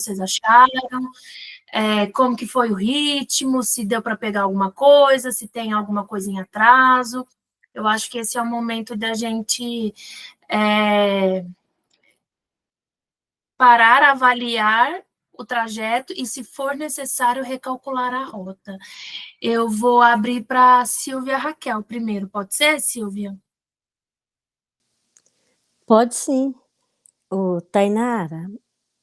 vocês acharam, como que foi o ritmo, se deu para pegar alguma coisa, se tem alguma coisa em atraso. Eu acho que esse é o momento da gente parar, avaliar o trajeto e, se for necessário, recalcular a rota. Eu vou abrir para Silvia Raquel primeiro, pode ser, Silvia? Pode sim. Ô, Tainara,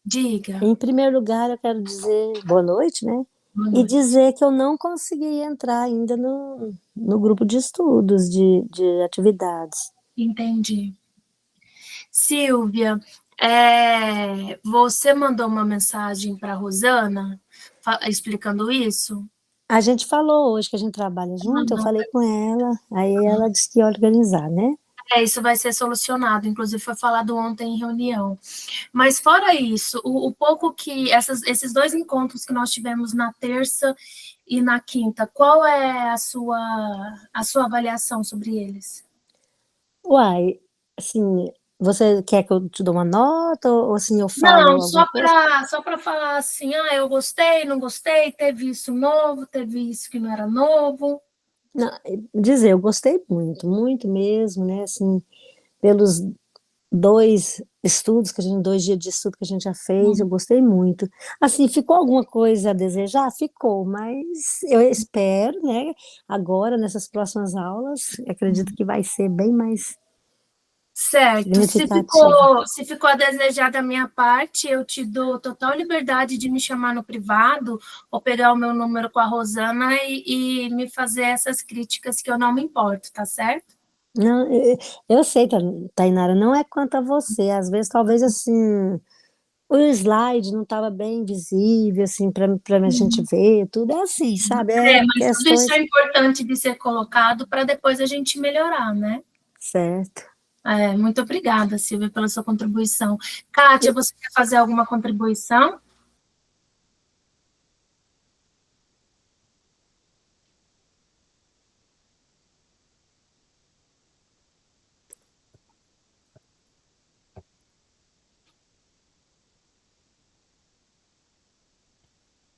Diga. em primeiro lugar, eu quero dizer boa noite, né? Boa E noite. dizer que eu não consegui entrar ainda no grupo de estudos, de atividades. Entendi. Silvia, você mandou uma mensagem para a Rosana explicando isso? A gente falou hoje que a gente trabalha junto, eu falei com ela, aí ela disse que ia organizar, né? Isso vai ser solucionado, inclusive foi falado ontem em reunião. Mas fora isso, o pouco que esses 2 encontros que nós tivemos na terça e na quinta, qual é a sua avaliação sobre eles? Uai, assim, você quer que eu te dou uma nota ou assim eu Não, falo alguma só coisa? para falar assim: "Ah, eu gostei, não gostei, teve isso novo, teve isso que não era novo". Não, dizer, eu gostei muito, muito mesmo, né, assim, pelos 2 dias de estudo que a gente já fez, eu Hum. gostei muito. Assim, ficou alguma coisa a desejar? Ficou, mas eu espero, né, agora nessas próximas aulas, acredito que vai ser bem mais Certo. Se significativo. ficou se ficou a desejar da minha parte, eu te dou total liberdade de me chamar no privado ou pegar o meu número com a Rosana e me fazer essas críticas que eu não me importo, tá certo? Não, eu sei, Tainara, não é quanto a você, às vezes, talvez, assim, o slide não estava bem visível, assim, para a gente Uhum. ver, tudo é assim, sabe, é Mas tudo isso é questões importante de ser colocado para depois a gente melhorar, né. certo. Muito obrigada, Silvia, pela sua contribuição. Kátia, você quer fazer alguma contribuição?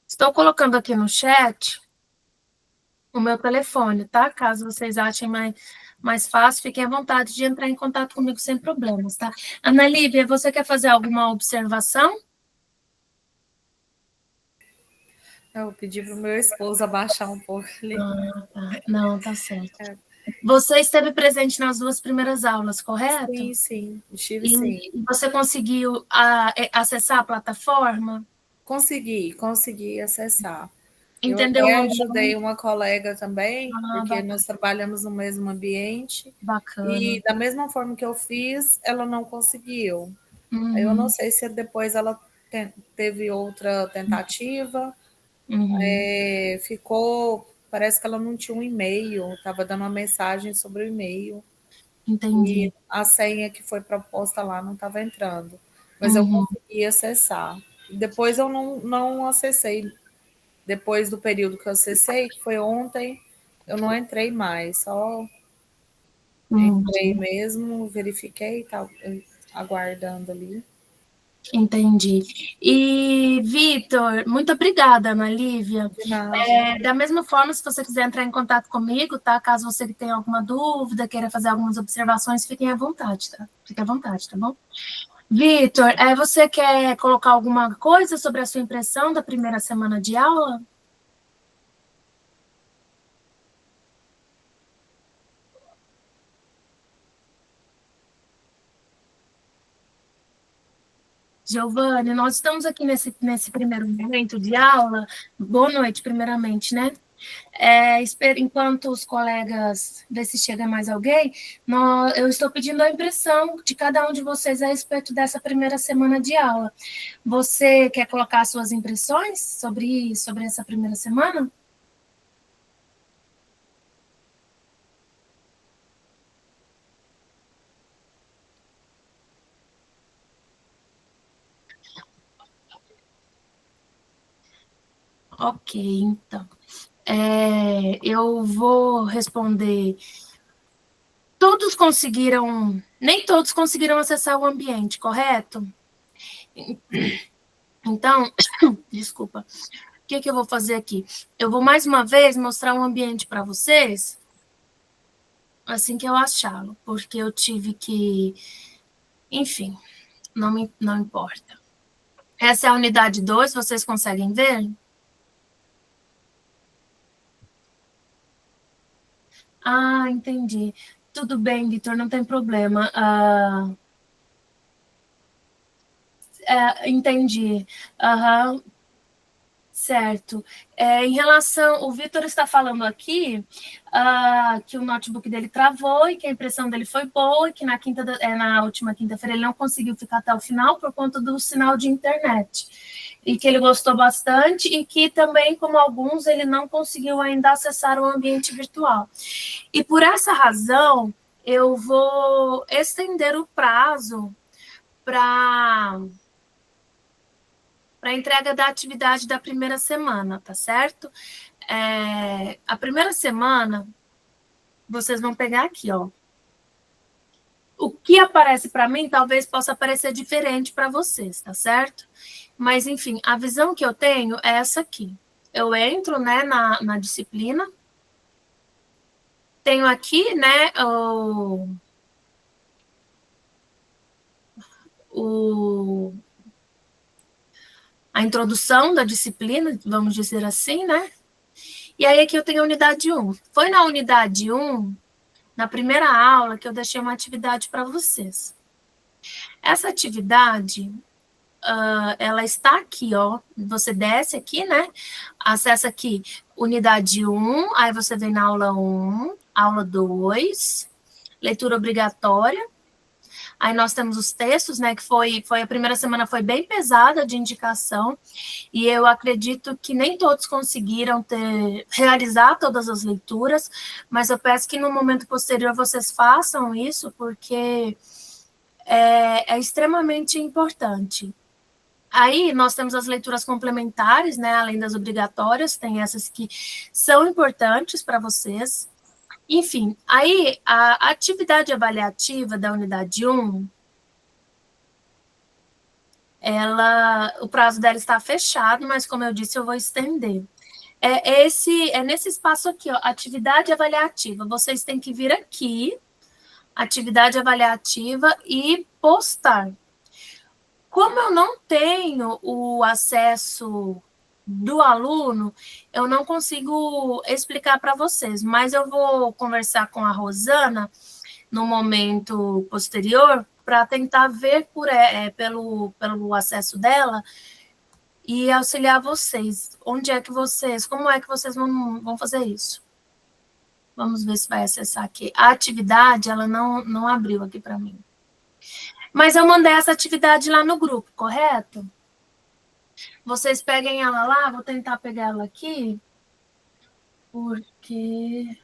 Estou colocando aqui no chat o meu telefone, tá? Caso vocês achem mais fácil, fiquem à vontade de entrar em contato comigo sem problemas, tá? Ana Lívia, você quer fazer alguma observação? Eu pedi para o meu esposo abaixar um pouco ali. Tá. Não, tá certo. Você esteve presente nas 2 primeiras aulas, correto? Sim, estive sim. E você conseguiu acessar a plataforma? Consegui acessar. Eu Entendeu o até ambiente? ajudei uma colega também, porque Bacana, nós trabalhamos no mesmo ambiente, bacana. e da mesma forma que eu fiz, ela não conseguiu. Eu não Uhum, sei se depois ela teve outra tentativa, uhum, ficou, parece que ela não tinha um e-mail, estava dando uma mensagem sobre o e-mail, e entendi. a senha que foi proposta lá não estava entrando, mas eu Uhum, consegui acessar. Depois eu não acessei, depois do período que eu acessei, que foi ontem, eu não entrei mais, só entrei entendi. mesmo, verifiquei, tá, aguardando ali. Entendi. E, Vitor, muito obrigada, Ana Lívia. De nada. Da mesma forma, se você quiser entrar em contato comigo, tá? Caso você tenha alguma dúvida, queira fazer algumas observações, fiquem à vontade, tá? Fique à vontade, tá bom? Vitor, você quer colocar alguma coisa sobre a sua impressão da primeira semana de aula? Giovanni, nós estamos aqui nesse primeiro momento de aula. Boa noite, primeiramente, né? Enquanto os colegas vê se chega mais alguém, eu estou pedindo a impressão de cada um de vocês a respeito dessa primeira semana de aula. Você quer colocar suas impressões sobre essa primeira semana? Ok, então. Eu vou responder. Nem todos conseguiram acessar o ambiente, correto? Então, desculpa, o que eu vou fazer aqui? Eu vou mais uma vez mostrar um ambiente para vocês, assim que eu achá-lo, porque eu tive que, enfim, não importa. Essa é a unidade 2, vocês conseguem ver? Ah, entendi. Tudo bem, Vitor, não tem problema. Entendi. Aham, certo. Em relação, o Vitor está falando aqui que o notebook dele travou e que a impressão dele foi boa, e que na última quinta-feira ele não conseguiu ficar até o final por conta do sinal de internet. E que ele gostou bastante e que também, como alguns, ele não conseguiu ainda acessar o ambiente virtual. E por essa razão, eu vou estender o prazo para a entrega da atividade da primeira semana, tá certo? A primeira semana, vocês vão pegar aqui, ó. O que aparece para mim talvez possa parecer diferente para vocês, tá certo? Mas, enfim, a visão que eu tenho é essa aqui. Eu entro, né, na disciplina, tenho aqui, né, a introdução da disciplina, vamos dizer assim, né? E aí aqui eu tenho a unidade 1. Foi na unidade 1, na primeira aula, que eu deixei uma atividade para vocês. Essa atividade, ela está aqui, ó. Você desce aqui, né? Acessa aqui, unidade 1, aí você vem na aula 1, aula 2, leitura obrigatória. Aí nós temos os textos, né? Que foi a primeira semana foi bem pesada de indicação, e eu acredito que nem todos conseguiram realizar todas as leituras, mas eu peço que no momento posterior vocês façam isso, porque é extremamente importante. Aí nós temos as leituras complementares, né? Além das obrigatórias, tem essas que são importantes para vocês. Enfim, aí a atividade avaliativa da unidade 1, o prazo dela está fechado, mas como eu disse, eu vou estender. É nesse espaço aqui, ó, atividade avaliativa. Vocês têm que vir aqui, atividade avaliativa, e postar. Como eu não tenho o acesso do aluno, eu não consigo explicar para vocês, mas eu vou conversar com a Rosana no momento posterior para tentar ver pelo acesso dela e auxiliar vocês. Como é que vocês vão fazer isso? Vamos ver se vai acessar aqui. A atividade, ela não abriu aqui para mim. Mas eu mandei essa atividade lá no grupo, correto? Vocês peguem ela lá, vou tentar pegar ela aqui, porque...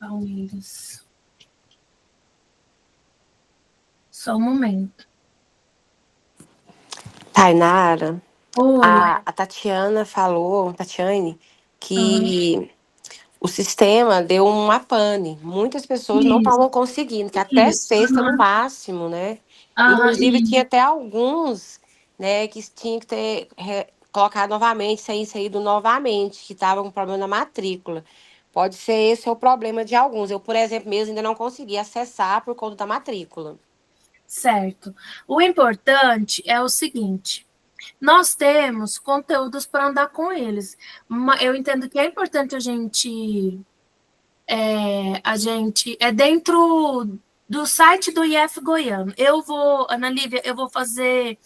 Palmeiras. Só um momento. Tainara, Oi. a Tatiane, que o sistema deu uma pane. Muitas pessoas não Isso, estavam conseguindo, que até isso. sexta no máximo, né? Inclusive, Isso. tinha até alguns, né, que tinham que ter colocado novamente, saído novamente, que estavam com problema na matrícula. Pode ser esse o problema de alguns. Eu, por exemplo, mesmo ainda não consegui acessar por conta da matrícula. Certo. O importante é o seguinte: nós temos conteúdos para andar com eles. Eu entendo que é importante a gente dentro do site do IF Goiano. Ana Lívia, eu vou fazer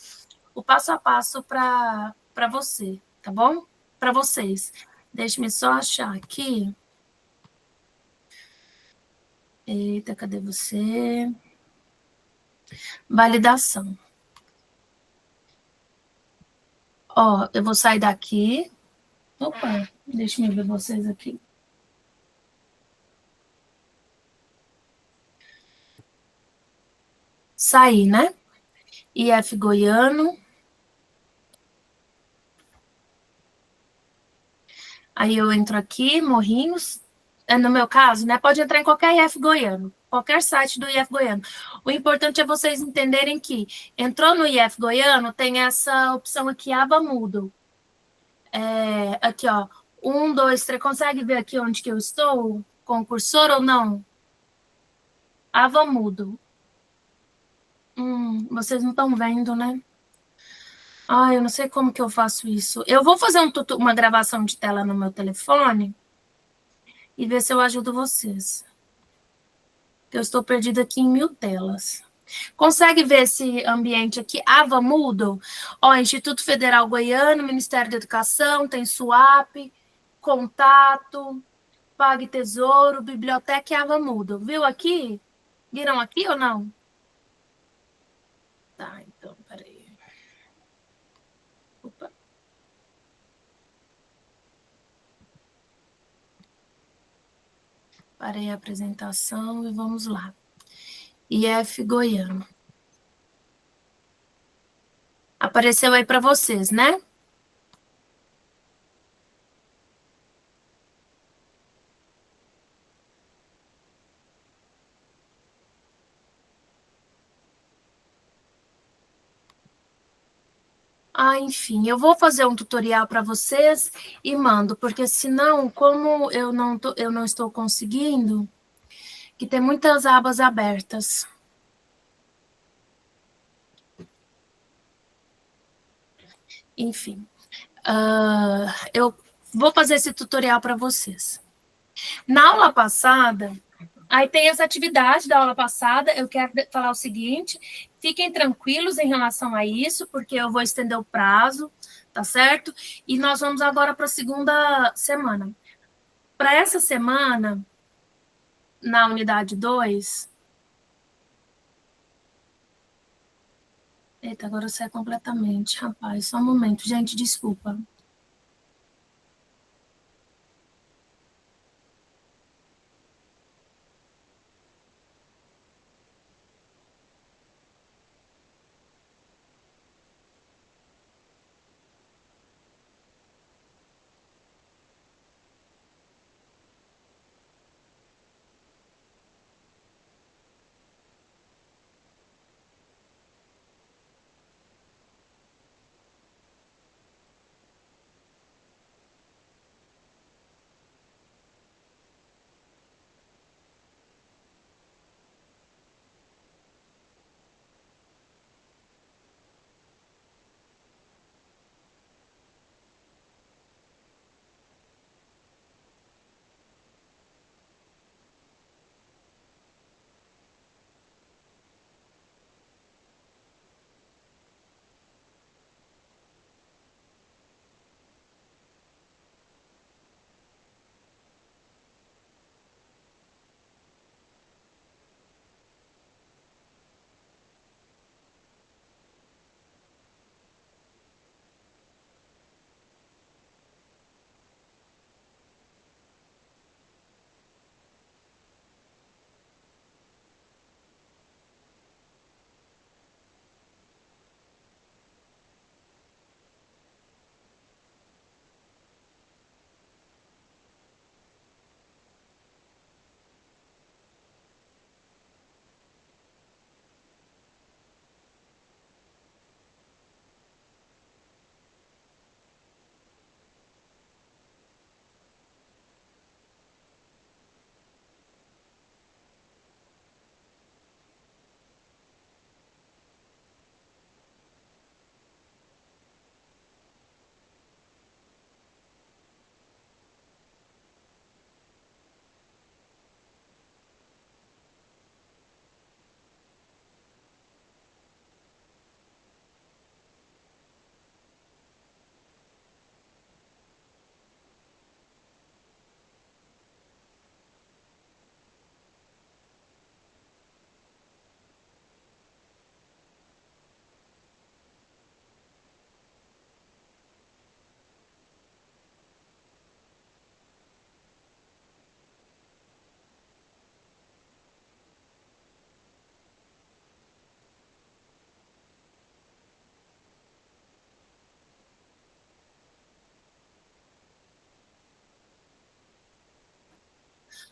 o passo a passo para você, tá bom? Para vocês. Deixe-me só achar aqui. Eita, cadê você? Validação. Ó, eu vou sair daqui. Opa, deixa eu ver vocês aqui. Sair, né? IF Goiano. Aí eu entro aqui, Morrinhos. no meu caso, né, pode entrar em qualquer IF goiano, qualquer site do IF goiano. O importante é vocês entenderem que entrou no IF goiano, tem essa opção aqui, aba Moodle. Aqui, ó, 1, 2, 3, consegue ver aqui onde que eu estou? Com o cursor ou não? Aba Moodle. Vocês não estão vendo, né? Eu não sei como que eu faço isso. Eu vou fazer uma gravação de tela no meu telefone e ver se eu ajudo vocês. Eu estou perdida aqui em 1000 telas. Consegue ver esse ambiente aqui? Ava Moodle. Ó, Instituto Federal Goiano, Ministério da Educação, tem SUAP, Contato, Pague Tesouro, Biblioteca e Ava Moodle. Viu aqui? Viram aqui ou não? Tá, então, peraí. Opa. Parei a apresentação e vamos lá. IF Goiano. Apareceu aí para vocês, né? Enfim, eu vou fazer um tutorial para vocês e mando, porque senão, como eu não estou conseguindo, que tem muitas abas abertas. Enfim, eu vou fazer esse tutorial para vocês. Na aula passada, aí tem essa atividade da aula passada, eu quero falar o seguinte, fiquem tranquilos em relação a isso, porque eu vou estender o prazo, tá certo? E nós vamos agora para a segunda semana. Para essa semana, na unidade 2... Eita, agora eu saí completamente, rapaz. Só um momento, gente, desculpa.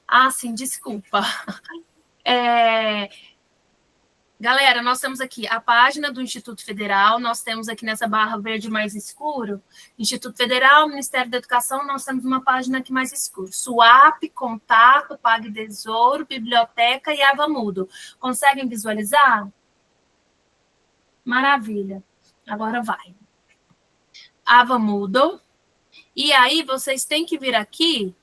Ah, sim, desculpa. É, galera, nós temos aqui a página do Instituto Federal, nós temos aqui nessa barra verde mais escuro, Instituto Federal, Ministério da Educação, nós temos uma página aqui mais escura. SUAP, Contato, Pague Tesouro, Biblioteca e Ava Mudo. Conseguem visualizar? Maravilha. Agora vai. Ava Moodle. E aí vocês têm que vir aqui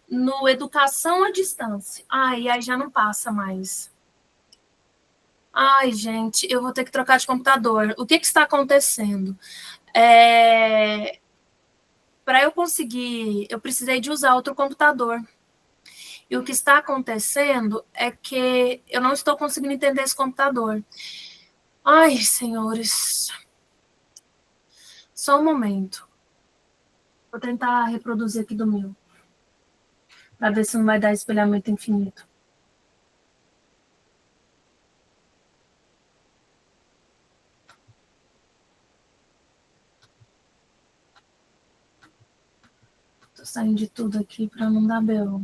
no Educação à Distância. Ai, aí já não passa mais. Ai, gente, eu vou ter que trocar de computador. O que está acontecendo? Para eu conseguir, eu precisei de usar outro computador. E o que está acontecendo é que eu não estou conseguindo entender esse computador. Ai, senhores. Só um momento. Vou tentar reproduzir aqui do meu, para ver se não vai dar espelhamento infinito. Tô saindo de tudo aqui para não dar BO.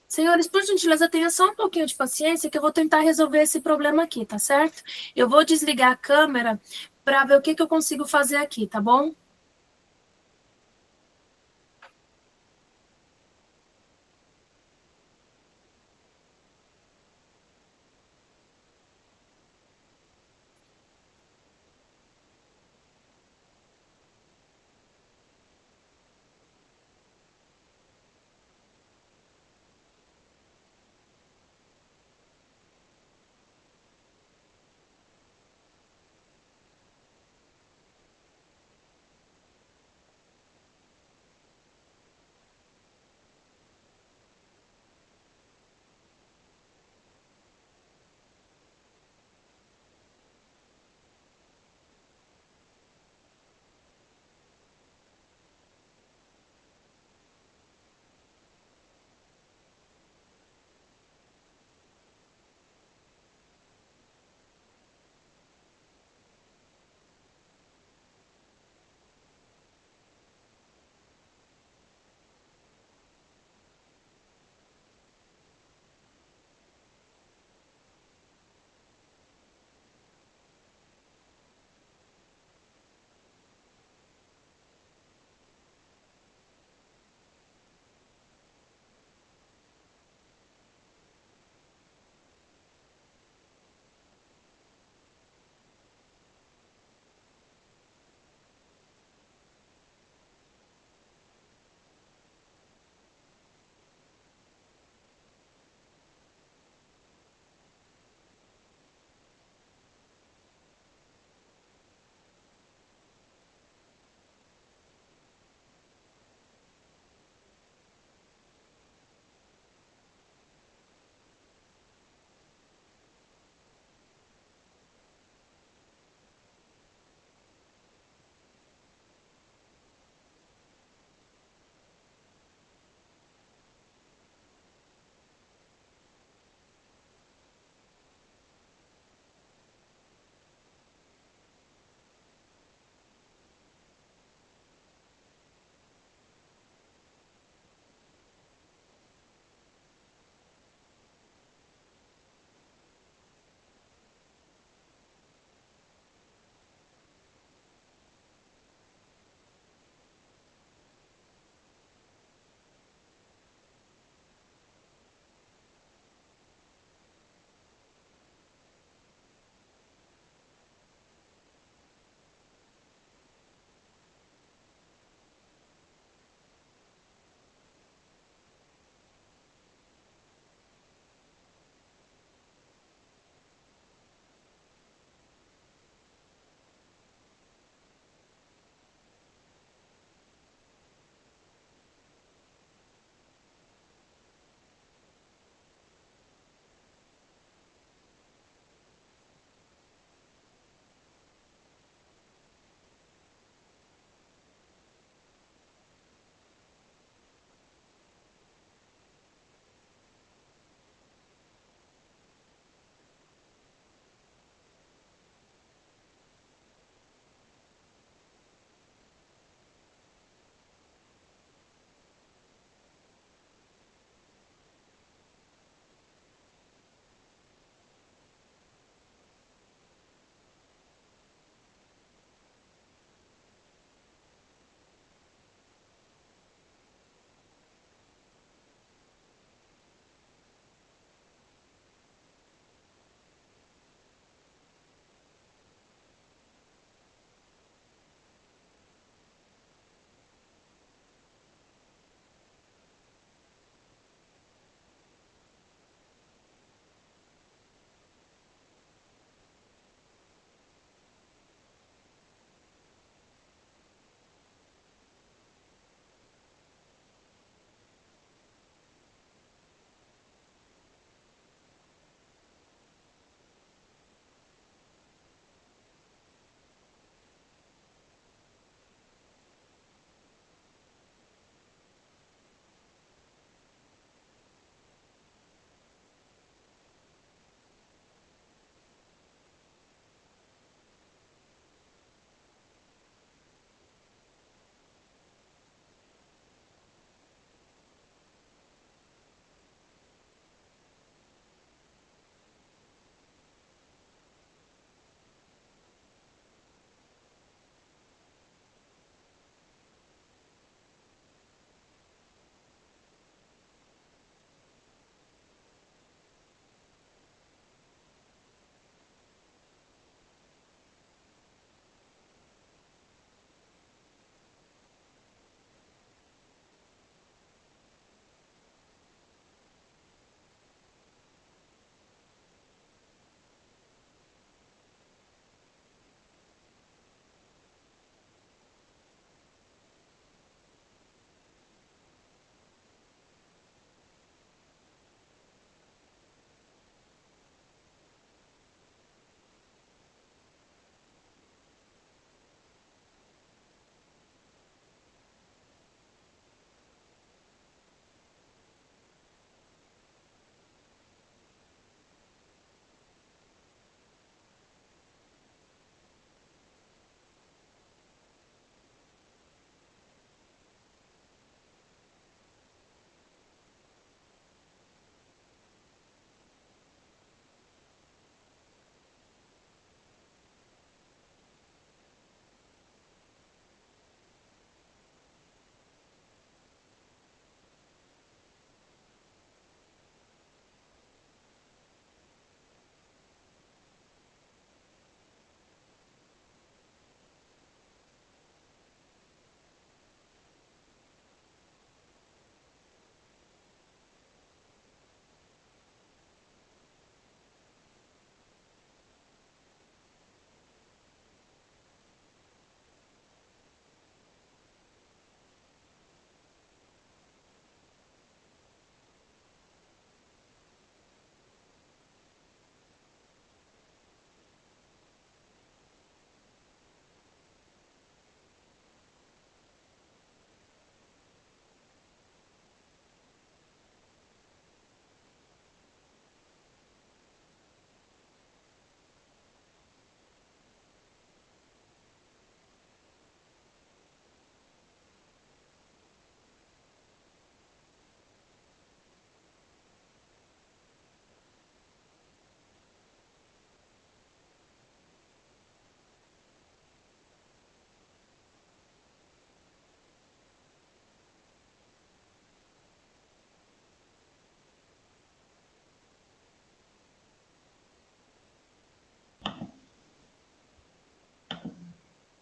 Senhores, por gentileza, tenha só um pouquinho de paciência que eu vou tentar resolver esse problema aqui, tá certo? Eu vou desligar a câmera para ver o que eu consigo fazer aqui, tá bom?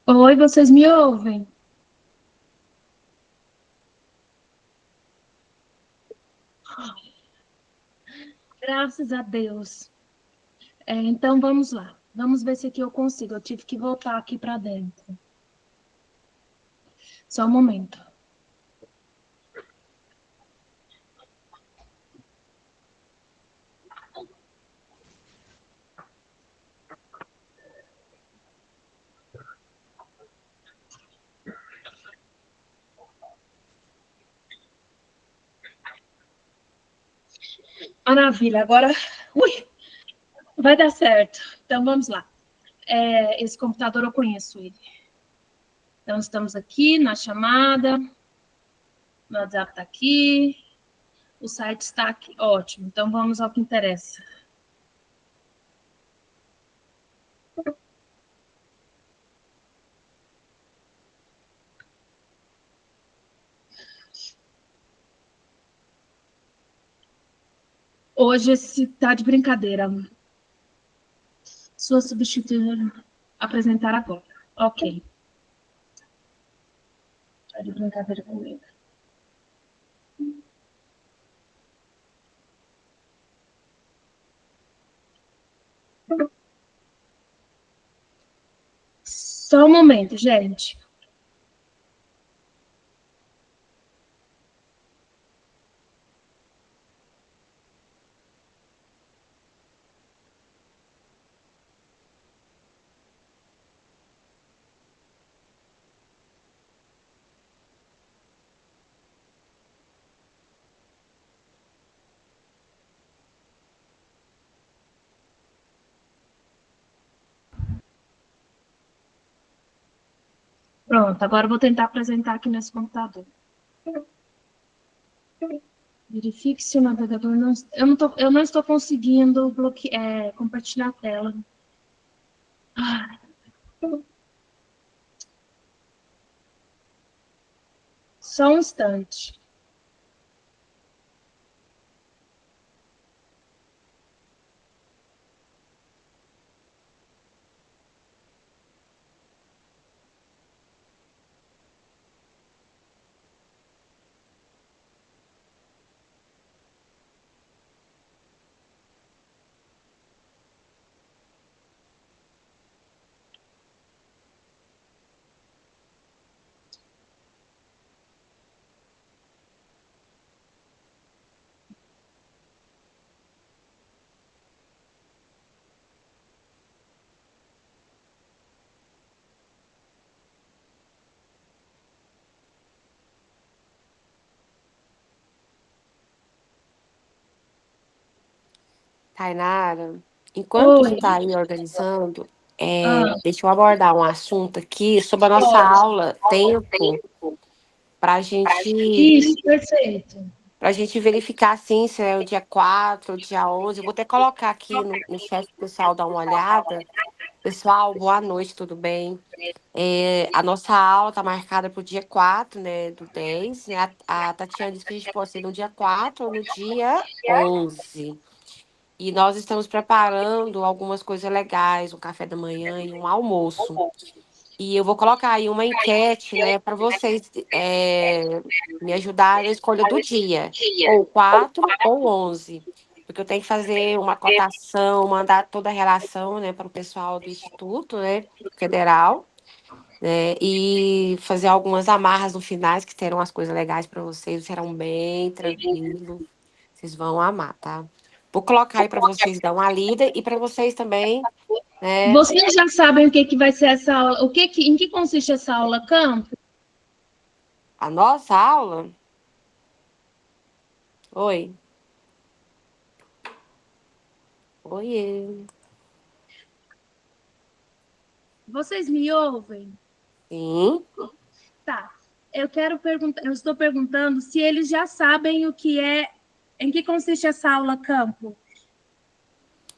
Oi, vocês me ouvem? Graças a Deus. Então vamos lá. Vamos ver se aqui eu consigo. Eu tive que voltar aqui para dentro. Só um momento. Maravilha. Agora, ui, vai dar certo. Então vamos lá. Esse computador eu conheço ele. Então estamos aqui na chamada. O WhatsApp está aqui. O site está aqui. Ótimo. Então vamos ao que interessa. Hoje esse tá de brincadeira. Sua substituta apresentar agora. Ok. Tá de brincadeira comigo. Só um momento, gente. Pronto, agora eu vou tentar apresentar aqui nesse computador. Verifique se o navegador não... Eu não estou conseguindo compartilhar a tela. Só um instante. Tainara, enquanto Oi. está aí organizando, Ah, deixa eu abordar um assunto aqui sobre a nossa pode. aula, tempo, para gente, Isso, perfeito. a gente verificar assim, se é o dia 4 o dia 11. Eu vou até colocar aqui no chat para o pessoal dar uma olhada. Pessoal, boa noite, tudo bem? A nossa aula está marcada para o dia 4, né, do 10, né? A Tatiana disse que a gente pode ser no dia 4 ou no dia 11. E nós estamos preparando algumas coisas legais, um café da manhã e um almoço. E eu vou colocar aí uma enquete, né, para vocês me ajudarem na escolha do dia, ou 4 ou 11. Porque eu tenho que fazer uma cotação, mandar toda a relação, né, para o pessoal do Instituto, né, Federal, né, e fazer algumas amarras no finais, que terão as coisas legais para vocês, serão bem tranquilo. Vocês vão amar, tá? Vou colocar aí para vocês dar uma lida e para vocês também, né? Vocês já sabem o que que vai ser essa aula? Em que consiste essa aula campo? A nossa aula. Oi. Oiê. Vocês me ouvem? Sim. Tá. Eu estou perguntando se eles já sabem em que consiste essa aula campo,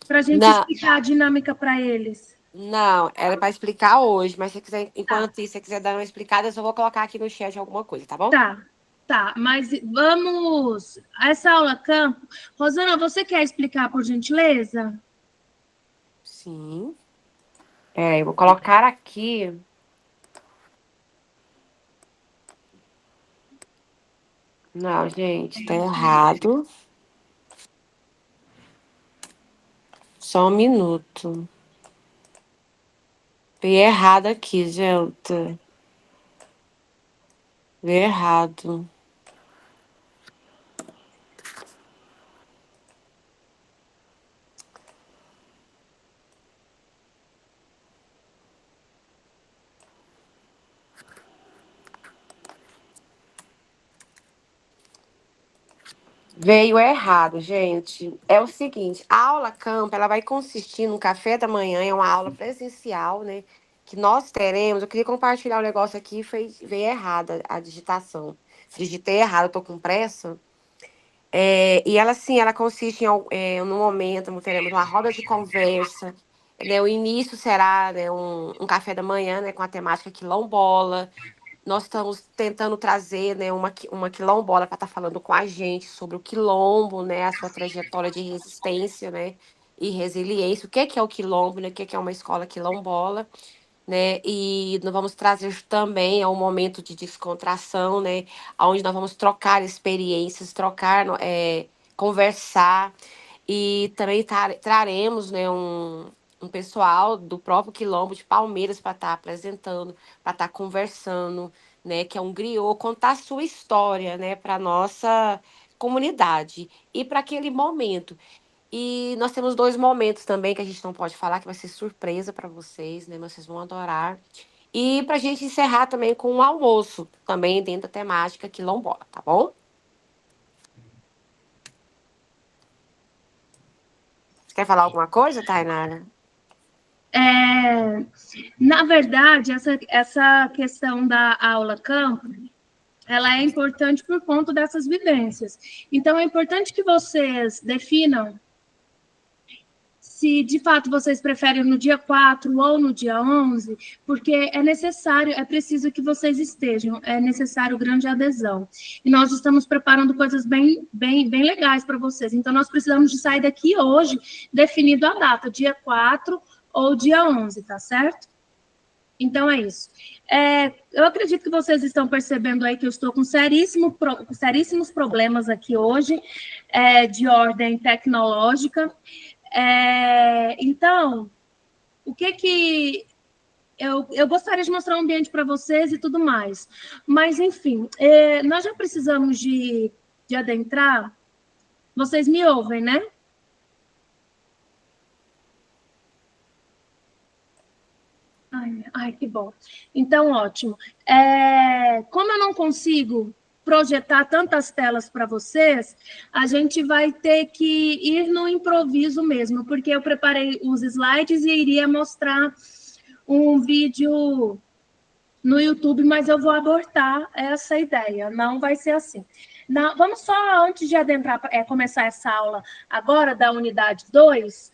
para a gente Não, explicar a dinâmica para eles. não, era para explicar hoje, mas se você quiser, Tá, enquanto isso, você quiser dar uma explicada, eu só vou colocar aqui no chat alguma coisa, tá bom? tá, tá. Mas vamos. Essa aula campo. Rosana, você quer explicar, por gentileza? Sim. Eu vou colocar aqui. Não, gente, tá errado. Só um minuto. Vi errado aqui, gente. Vi errado. Veio errado, gente. É o seguinte, a aula campo, ela vai consistir no café da manhã, é uma aula presencial, né? Que nós teremos. Eu queria compartilhar o negócio aqui, veio errada a digitação. Digitei errado, eu tô com pressa. E ela, sim, ela consiste no momento, teremos uma roda de conversa. Né? O início será, né, um café da manhã, né, com a temática quilombola. Nós estamos tentando trazer, né, uma quilombola para estar falando com a gente sobre o quilombo, né, a sua trajetória de resistência, né, e resiliência. O que é o quilombo, né, o que é uma escola quilombola, né? E nós vamos trazer também um momento de descontração, né, onde nós vamos trocar experiências, conversar. E também traremos, né, um pessoal do próprio Quilombo de Palmeiras para estar apresentando, para estar conversando, né, que é um griot, contar a sua história, né, para nossa comunidade e para aquele momento. E nós temos dois momentos também que a gente não pode falar, que vai ser surpresa para vocês, né, mas vocês vão adorar. E para a gente encerrar também com um almoço, também dentro da temática quilombola, tá bom? Você quer falar alguma coisa, Tainara? Na verdade, essa questão da aula campo, ela é importante por conta dessas vivências. Então, é importante que vocês definam se, de fato, vocês preferem no dia 4 ou no dia 11, porque é necessário, é preciso que vocês estejam, é necessário grande adesão. E nós estamos preparando coisas bem legais para vocês. Então, nós precisamos de sair daqui hoje, definido a data, dia 4 ou dia 11, tá certo? Então, é isso. Eu acredito que vocês estão percebendo aí que eu estou com seríssimos problemas aqui hoje, de ordem tecnológica. Então, o que eu gostaria de mostrar um ambiente para vocês e tudo mais. Mas, enfim, nós já precisamos de adentrar. Vocês me ouvem, né? Ai, que bom. Então, ótimo. Como eu não consigo projetar tantas telas para vocês, a gente vai ter que ir no improviso mesmo, porque eu preparei os slides e iria mostrar um vídeo no YouTube, mas eu vou abortar essa ideia, não vai ser assim. Vamos só, antes de adentrar, começar essa aula agora, da unidade 2,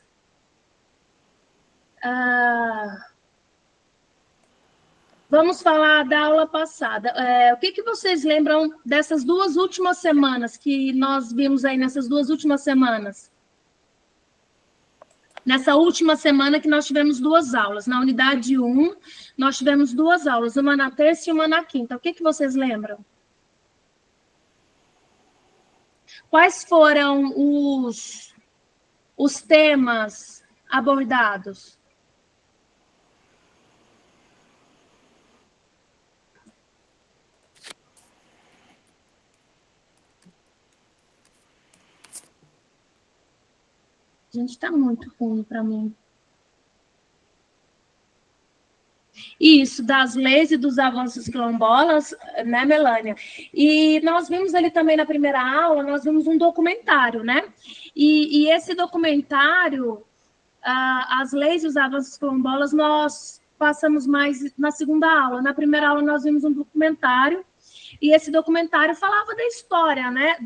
vamos falar da aula passada. O que vocês lembram dessas duas últimas semanas que nós vimos aí nessas duas últimas semanas? Nessa última semana que nós tivemos duas aulas. Na unidade 1, nós tivemos duas aulas, uma na terça e uma na quinta. O que vocês lembram? Quais foram os temas abordados? Gente, está muito ruim para mim. Isso, das leis e dos avanços quilombolas, né, Melânia? E nós vimos ali também na primeira aula, nós vimos um documentário, né? E esse documentário, as leis e os avanços quilombolas, nós passamos mais na segunda aula. Na primeira aula, nós vimos um documentário, e esse documentário falava da história, né?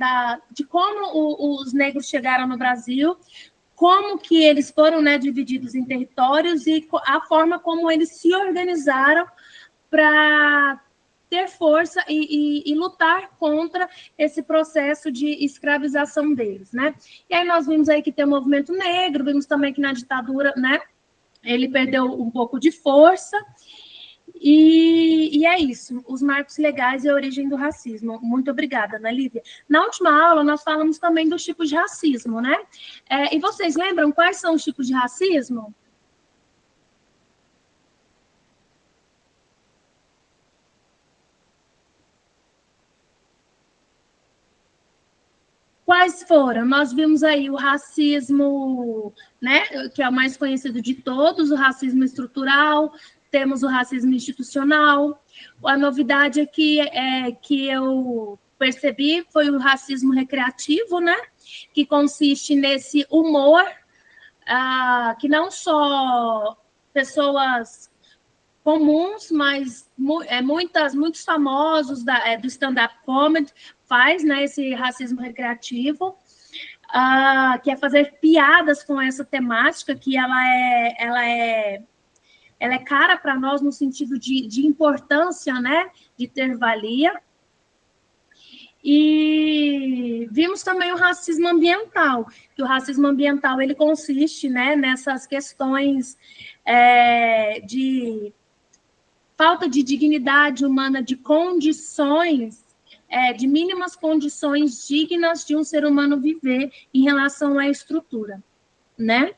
De como os negros chegaram no Brasil, como que eles foram, né, divididos em territórios e a forma como eles se organizaram para ter força e lutar contra esse processo de escravização deles, né? E aí nós vimos aí que tem o movimento negro, vimos também que na ditadura, né, ele perdeu um pouco de força, e E é isso, os marcos legais e a origem do racismo. Muito obrigada, Ana Lívia. Na última aula, nós falamos também dos tipos de racismo, né? E vocês lembram quais são os tipos de racismo? Quais foram? Nós vimos aí o racismo, né, que é o mais conhecido de todos, o racismo estrutural, temos o racismo institucional. A novidade aqui que eu percebi foi o racismo recreativo, né, que consiste nesse humor, que não só pessoas comuns, mas muitos famosos do stand-up comedy faz, né, esse racismo recreativo, que é fazer piadas com essa temática, que ela é cara para nós no sentido de importância, né, de ter valia. E vimos também o racismo ambiental, que o racismo ambiental ele consiste, né, nessas questões de falta de dignidade humana, de condições, de mínimas condições dignas de um ser humano viver em relação à estrutura, né?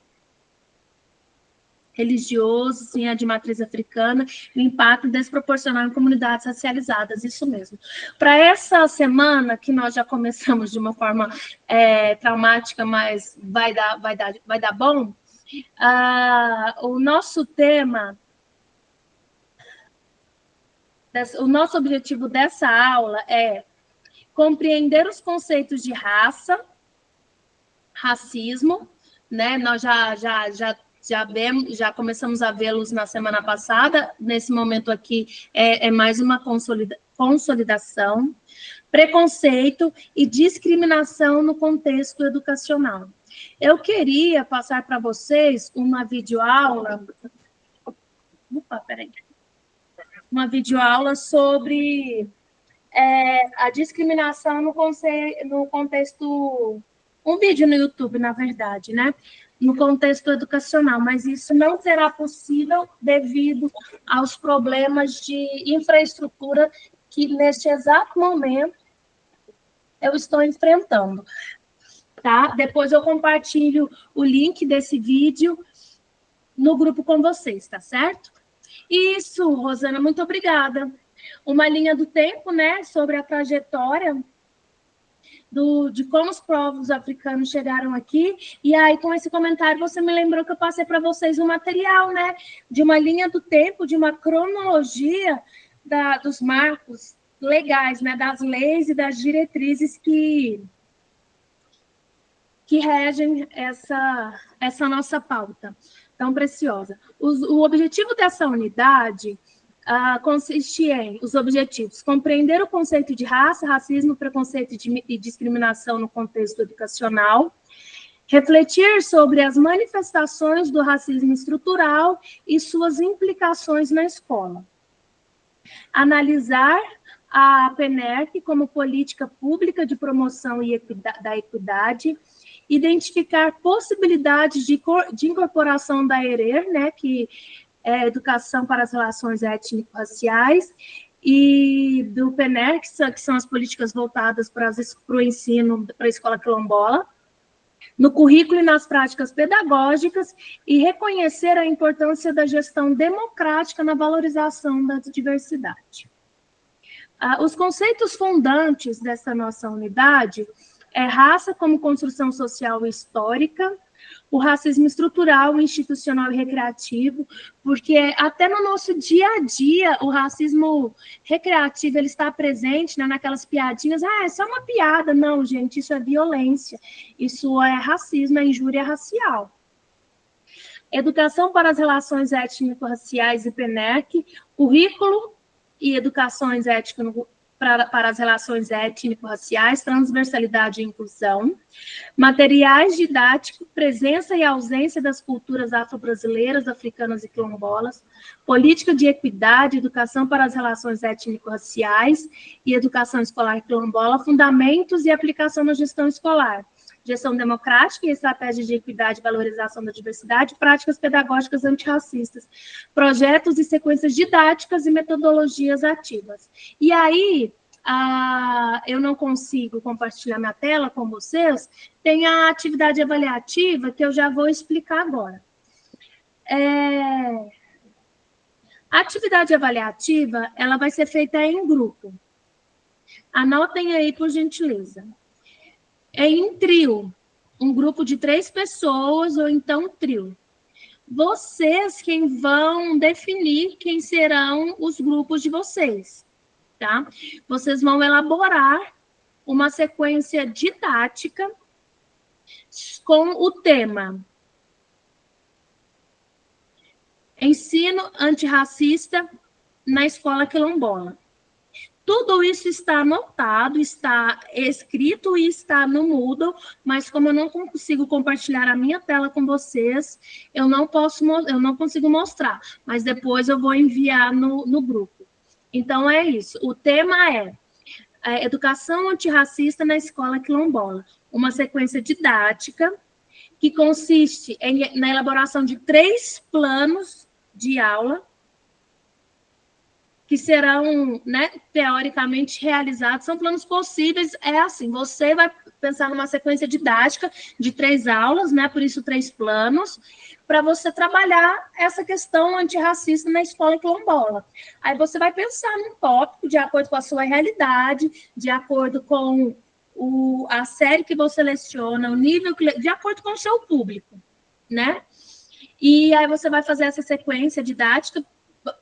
Religioso, sim, de matriz africana, o impacto desproporcional em comunidades racializadas, isso mesmo. Para essa semana, que nós já começamos de uma forma traumática, mas vai dar bom, o nosso tema... O nosso objetivo dessa aula é compreender os conceitos de raça, racismo, né? Nós já começamos a vê-los na semana passada, nesse momento aqui é mais uma consolidação, preconceito e discriminação no contexto educacional. Eu queria passar para vocês uma videoaula... Opa, peraí. Uma videoaula sobre a discriminação no contexto... Um vídeo no YouTube, na verdade, né? No contexto educacional, mas isso não será possível devido aos problemas de infraestrutura que, neste exato momento, eu estou enfrentando. Tá? Depois eu compartilho o link desse vídeo no grupo com vocês, tá certo? Isso, Rosana, muito obrigada. Uma linha do tempo, né, sobre a trajetória de como os povos africanos chegaram aqui, e aí com esse comentário você me lembrou que eu passei para vocês um material, né, de uma linha do tempo, de uma cronologia dos marcos legais, né, das leis e das diretrizes que regem essa nossa pauta tão preciosa. O objetivo dessa unidade consiste em os objetivos: compreender o conceito de raça, racismo, preconceito e discriminação no contexto educacional, refletir sobre as manifestações do racismo estrutural e suas implicações na escola, analisar a PNERC como política pública de promoção da equidade, identificar possibilidades de incorporação da ERER, né, que é Educação para as Relações Étnico-Raciais, e do PNER, que são as políticas voltadas para o ensino, para a escola quilombola, no currículo e nas práticas pedagógicas, e reconhecer a importância da gestão democrática na valorização da diversidade. Os conceitos fundantes dessa nossa unidade é raça como construção social e histórica, o racismo estrutural, institucional e recreativo, porque até no nosso dia a dia o racismo recreativo ele está presente, né, naquelas piadinhas, é só uma piada. Não, gente, isso é violência, isso é racismo, é injúria racial. Educação para as relações étnico-raciais e PNERC, currículo e educações para as relações étnico-raciais, transversalidade e inclusão, materiais didáticos, presença e ausência das culturas afro-brasileiras, africanas e quilombolas, política de equidade, educação para as relações étnico-raciais e educação escolar quilombola, fundamentos e aplicação na gestão escolar, gestão democrática e estratégias de equidade e valorização da diversidade, práticas pedagógicas antirracistas, projetos e sequências didáticas e metodologias ativas. E aí, eu não consigo compartilhar minha tela com vocês, tem a atividade avaliativa que eu já vou explicar agora. A atividade avaliativa, ela vai ser feita em grupo. Anotem aí, por gentileza. É em trio, um grupo de 3 pessoas ou então trio. Vocês quem vão definir quem serão os grupos de vocês, tá? Vocês vão elaborar uma sequência didática com o tema Ensino Antirracista na Escola Quilombola. Tudo isso está anotado, está escrito e está no Moodle, mas como eu não consigo compartilhar a minha tela com vocês, eu não consigo mostrar, mas depois eu vou enviar no grupo. Então, é isso. O tema é Educação Antirracista na Escola Quilombola, uma sequência didática que consiste na elaboração de 3 planos de aula, que serão, né, teoricamente realizados, são planos possíveis, é assim, você vai pensar numa sequência didática de 3 aulas, né, por isso 3 planos, para você trabalhar essa questão antirracista na escola quilombola. Aí você vai pensar num tópico de acordo com a sua realidade, de acordo com a série que você seleciona, o nível, de acordo com o seu público, né? E aí você vai fazer essa sequência didática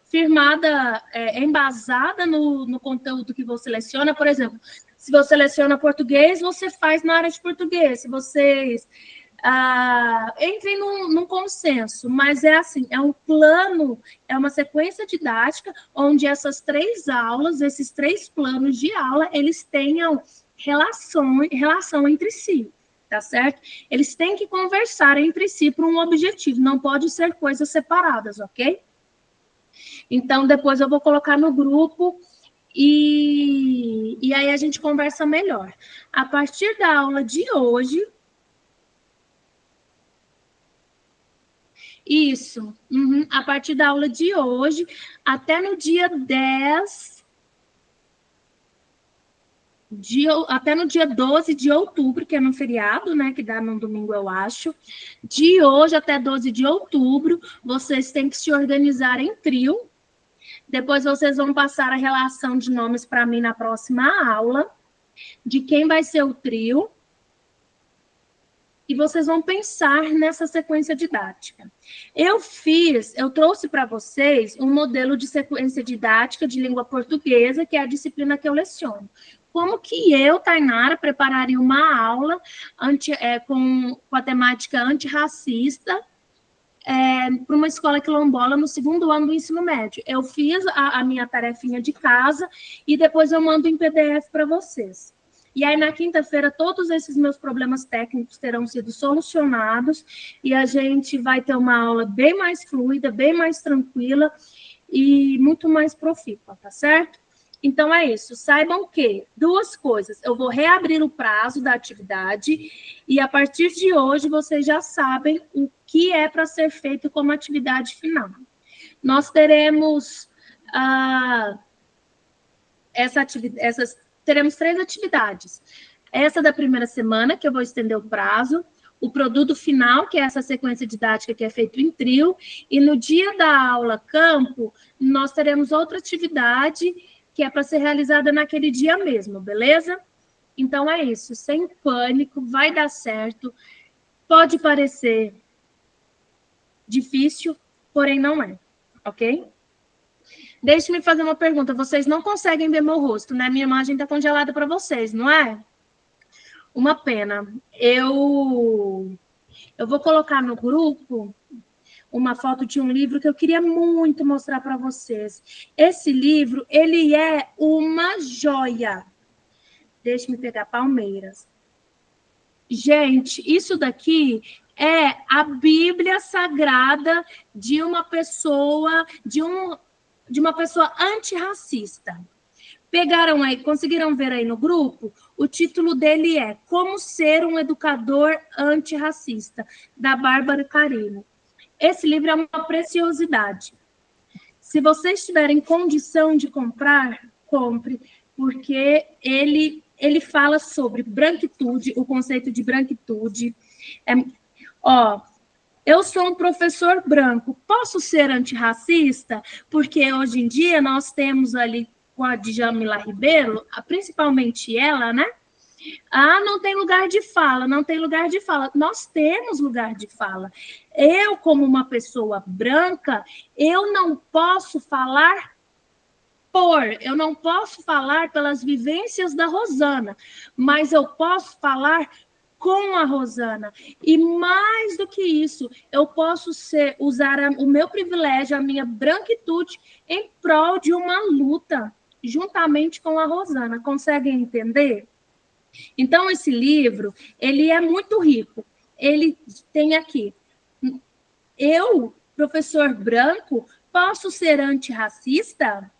firmada, embasada no conteúdo que você seleciona. Por exemplo, se você seleciona português, você faz na área de português. Se vocês entrem num consenso, mas é assim, é um plano, é uma sequência didática onde essas 3 aulas, esses 3 planos de aula, eles tenham relação entre si, tá certo? Eles têm que conversar entre si para um objetivo, não pode ser coisas separadas, ok? Então, depois eu vou colocar no grupo e aí a gente conversa melhor. A partir da aula de hoje... Isso. A partir da aula de hoje, até no dia 10... até no dia 12 de outubro, que é no feriado, né, que dá no domingo, eu acho. De hoje até 12 de outubro, vocês têm que se organizar em trio. Depois vocês vão passar a relação de nomes para mim na próxima aula, de quem vai ser o trio. E vocês vão pensar nessa sequência didática. Eu trouxe para vocês um modelo de sequência didática de língua portuguesa, que é a disciplina que eu leciono. Como que eu, Tainara, prepararia uma aula com a temática antirracista para uma escola quilombola no 2º ano do ensino médio? Eu fiz a minha tarefinha de casa e depois eu mando em PDF para vocês. E aí, na quinta-feira, todos esses meus problemas técnicos terão sido solucionados e a gente vai ter uma aula bem mais fluida, bem mais tranquila e muito mais profícua, tá certo? Então, é isso. Saibam que 2 coisas. Eu vou reabrir o prazo da atividade e, a partir de hoje, vocês já sabem o que é para ser feito como atividade final. Nós teremos teremos 3 atividades. Essa da primeira semana, que eu vou estender o prazo, o produto final, que é essa sequência didática que é feito em trio, e no dia da aula campo, nós teremos outra atividade que é para ser realizada naquele dia mesmo, beleza? Então é isso, sem pânico, vai dar certo. Pode parecer difícil, porém não é, ok? Deixe-me fazer uma pergunta. Vocês não conseguem ver meu rosto, né? Minha imagem está congelada para vocês, não é? Uma pena. Eu vou colocar no grupo uma foto de um livro que eu queria muito mostrar para vocês. Esse livro, ele é uma joia. Deixe-me pegar Palmeiras. Gente, isso daqui é a Bíblia Sagrada de uma pessoa, de uma pessoa antirracista. Pegaram aí, conseguiram ver aí no grupo? O título dele é Como Ser um Educador Antirracista, da Bárbara Carino. Esse livro é uma preciosidade. Se vocês tiverem condição de comprar, compre, porque ele fala sobre branquitude, o conceito de branquitude. Eu sou um professor branco, posso ser antirracista? Porque hoje em dia nós temos ali com a Djamila Ribeiro, principalmente ela, né? Não tem lugar de fala, não tem lugar de fala. Nós temos lugar de fala. Eu, como uma pessoa branca, eu não posso falar eu não posso falar pelas vivências da Rosana, mas eu posso falar com a Rosana. E mais do que isso, eu posso usar o meu privilégio, a minha branquitude, em prol de uma luta, juntamente com a Rosana. Conseguem entender? Então, esse livro, ele é muito rico. Ele tem aqui, eu, professor branco, posso ser antirracista?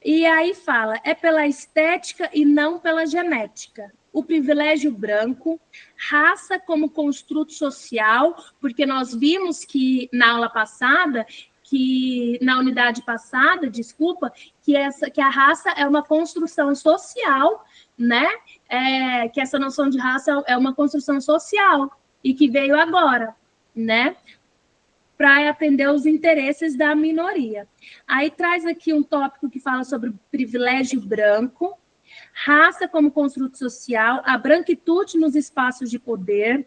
E aí fala, é pela estética e não pela genética. O privilégio branco, raça como construto social, porque nós vimos que na aula passada, na unidade passada, desculpa, que a raça é uma construção social, né? Que essa noção de raça é uma construção social e que veio agora, né? Para atender os interesses da minoria. Aí traz aqui um tópico que fala sobre o privilégio branco, raça como construto social, a branquitude nos espaços de poder,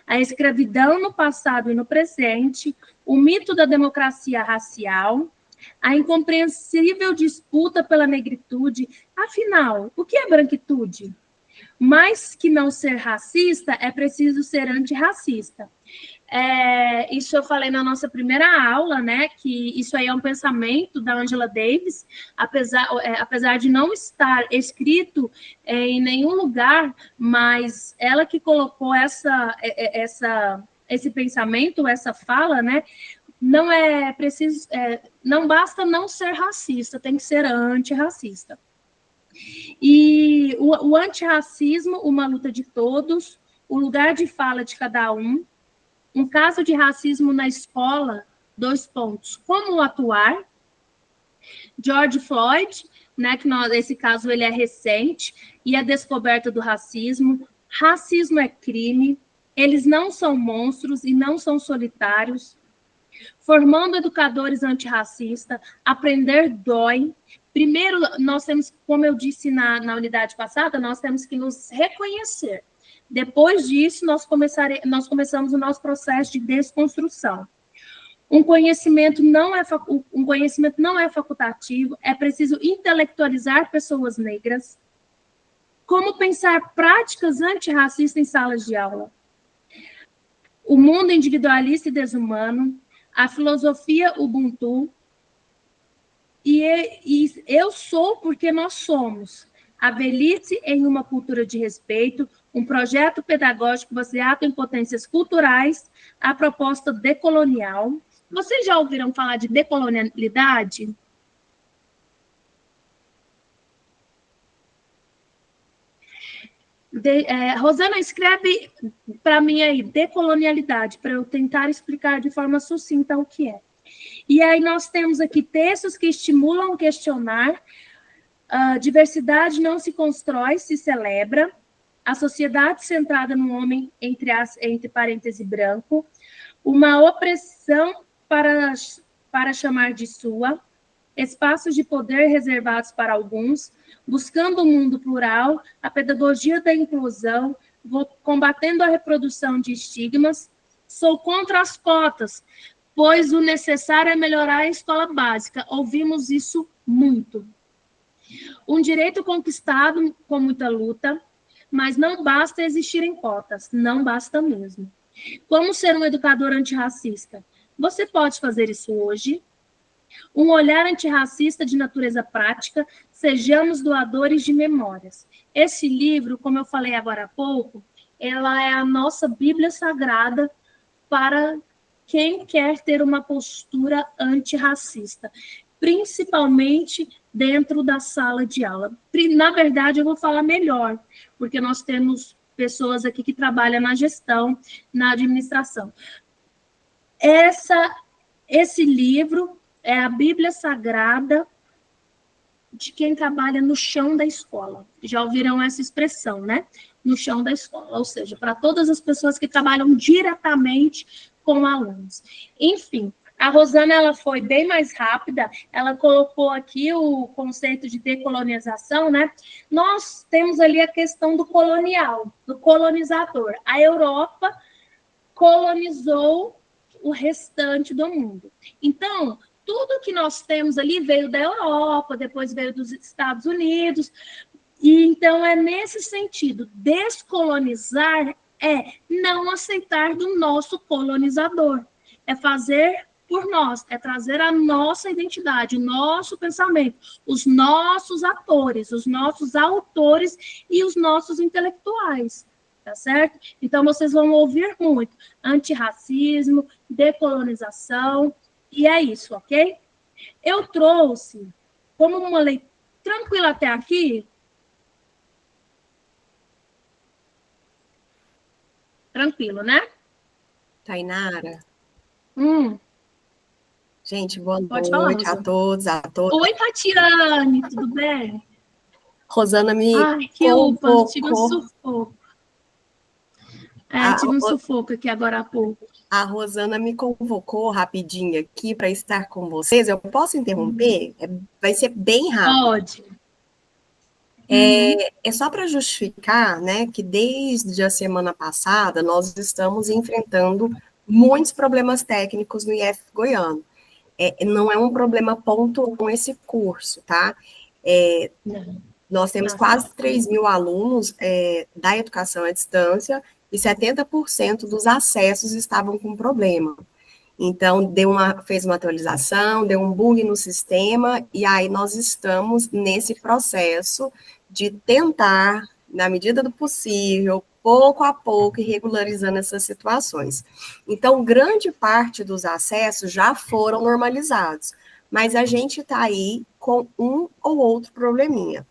a escravidão no passado e no presente, o mito da democracia racial, a incompreensível disputa pela negritude. Afinal, o que é branquitude? Mais que não ser racista, é preciso ser antirracista. Isso eu falei na nossa primeira aula, né? Que isso aí é um pensamento da Angela Davis, apesar de não estar escrito em nenhum lugar, mas ela que colocou esse pensamento, essa fala, né? Não é preciso, não basta não ser racista, tem que ser antirracista. E o antirracismo, uma luta de todos, o lugar de fala de cada um caso de racismo na escola, 2 pontos. Como atuar? George Floyd, né, que esse caso ele é recente, e a descoberta do racismo. Racismo é crime, eles não são monstros e não são solitários. Formando educadores antirracistas, aprender dói. Primeiro, nós temos, como eu disse na unidade passada, nós temos que nos reconhecer. Depois disso, nós começamos o nosso processo de desconstrução. Um conhecimento não é facultativo, é preciso intelectualizar pessoas negras. Como pensar práticas antirracistas em salas de aula? O mundo individualista e desumano, a filosofia Ubuntu, e eu sou porque nós somos. A velhice em uma cultura de respeito, um projeto pedagógico baseado em potências culturais, a proposta decolonial. Vocês já ouviram falar de decolonialidade? Rosana, escreve para mim aí, decolonialidade, para eu tentar explicar de forma sucinta o que é. E aí nós temos aqui textos que estimulam a questionar. A diversidade não se constrói, se celebra. A sociedade centrada no homem, entre parênteses branco. Uma opressão para chamar de sua. Espaços de poder reservados para alguns. Buscando um mundo plural. A pedagogia da inclusão. Combatendo a reprodução de estigmas. Sou contra as cotas, pois o necessário é melhorar a escola básica. Ouvimos isso muito. Um direito conquistado com muita luta, mas não basta existirem cotas, não basta mesmo. Como ser um educador antirracista? Você pode fazer isso hoje. Um olhar antirracista de natureza prática, sejamos doadores de memórias. Esse livro, como eu falei agora há pouco, ela é a nossa Bíblia Sagrada para quem quer ter uma postura antirracista. principalmente dentro da sala de aula. Na verdade, eu vou falar melhor, porque nós temos pessoas aqui que trabalham na gestão, na administração. Esse livro é a Bíblia Sagrada de quem trabalha no chão da escola. Já ouviram essa expressão, né? No chão da escola, ou seja, para todas as pessoas que trabalham diretamente com alunos. Enfim, a Rosana, ela foi bem mais rápida, ela colocou aqui o conceito de decolonização, né? Nós temos ali a questão do colonial, do colonizador. A Europa colonizou o restante do mundo. Então, tudo que nós temos ali veio da Europa, depois veio dos Estados Unidos, e então é nesse sentido, descolonizar é não aceitar do nosso colonizador, é fazer por nós, é trazer a nossa identidade, o nosso pensamento, os nossos atores, os nossos autores e os nossos intelectuais, tá certo? Então, vocês vão ouvir muito antirracismo, decolonização, e é isso, ok? Eu trouxe, como uma leitura tranquila até aqui, tranquilo, né? Tainara, Hum, gente, boa pode falar, noite a Rosana. todos, a todas. Oi, Tatiane, tudo bem? Rosana me Ai, que ufa, tive um convocou. sufoco. A, Tive um sufoco aqui agora há pouco. a Rosana me convocou rapidinho aqui para estar com vocês. Eu posso interromper? Vai ser bem rápido. Pode. É só para justificar, né, que desde a semana passada nós estamos enfrentando muitos problemas técnicos no IF Goiano. Não é um problema pontual com esse curso, tá? Nós temos quase 3 mil alunos da educação à distância e 70% dos acessos estavam com problema. Então, fez uma atualização, deu um bug no sistema, e aí nós estamos nesse processo de tentar, na medida do possível, pouco a pouco, ir regularizando essas situações. Então, grande parte dos acessos já foram normalizados, mas a gente está aí com um ou outro probleminha.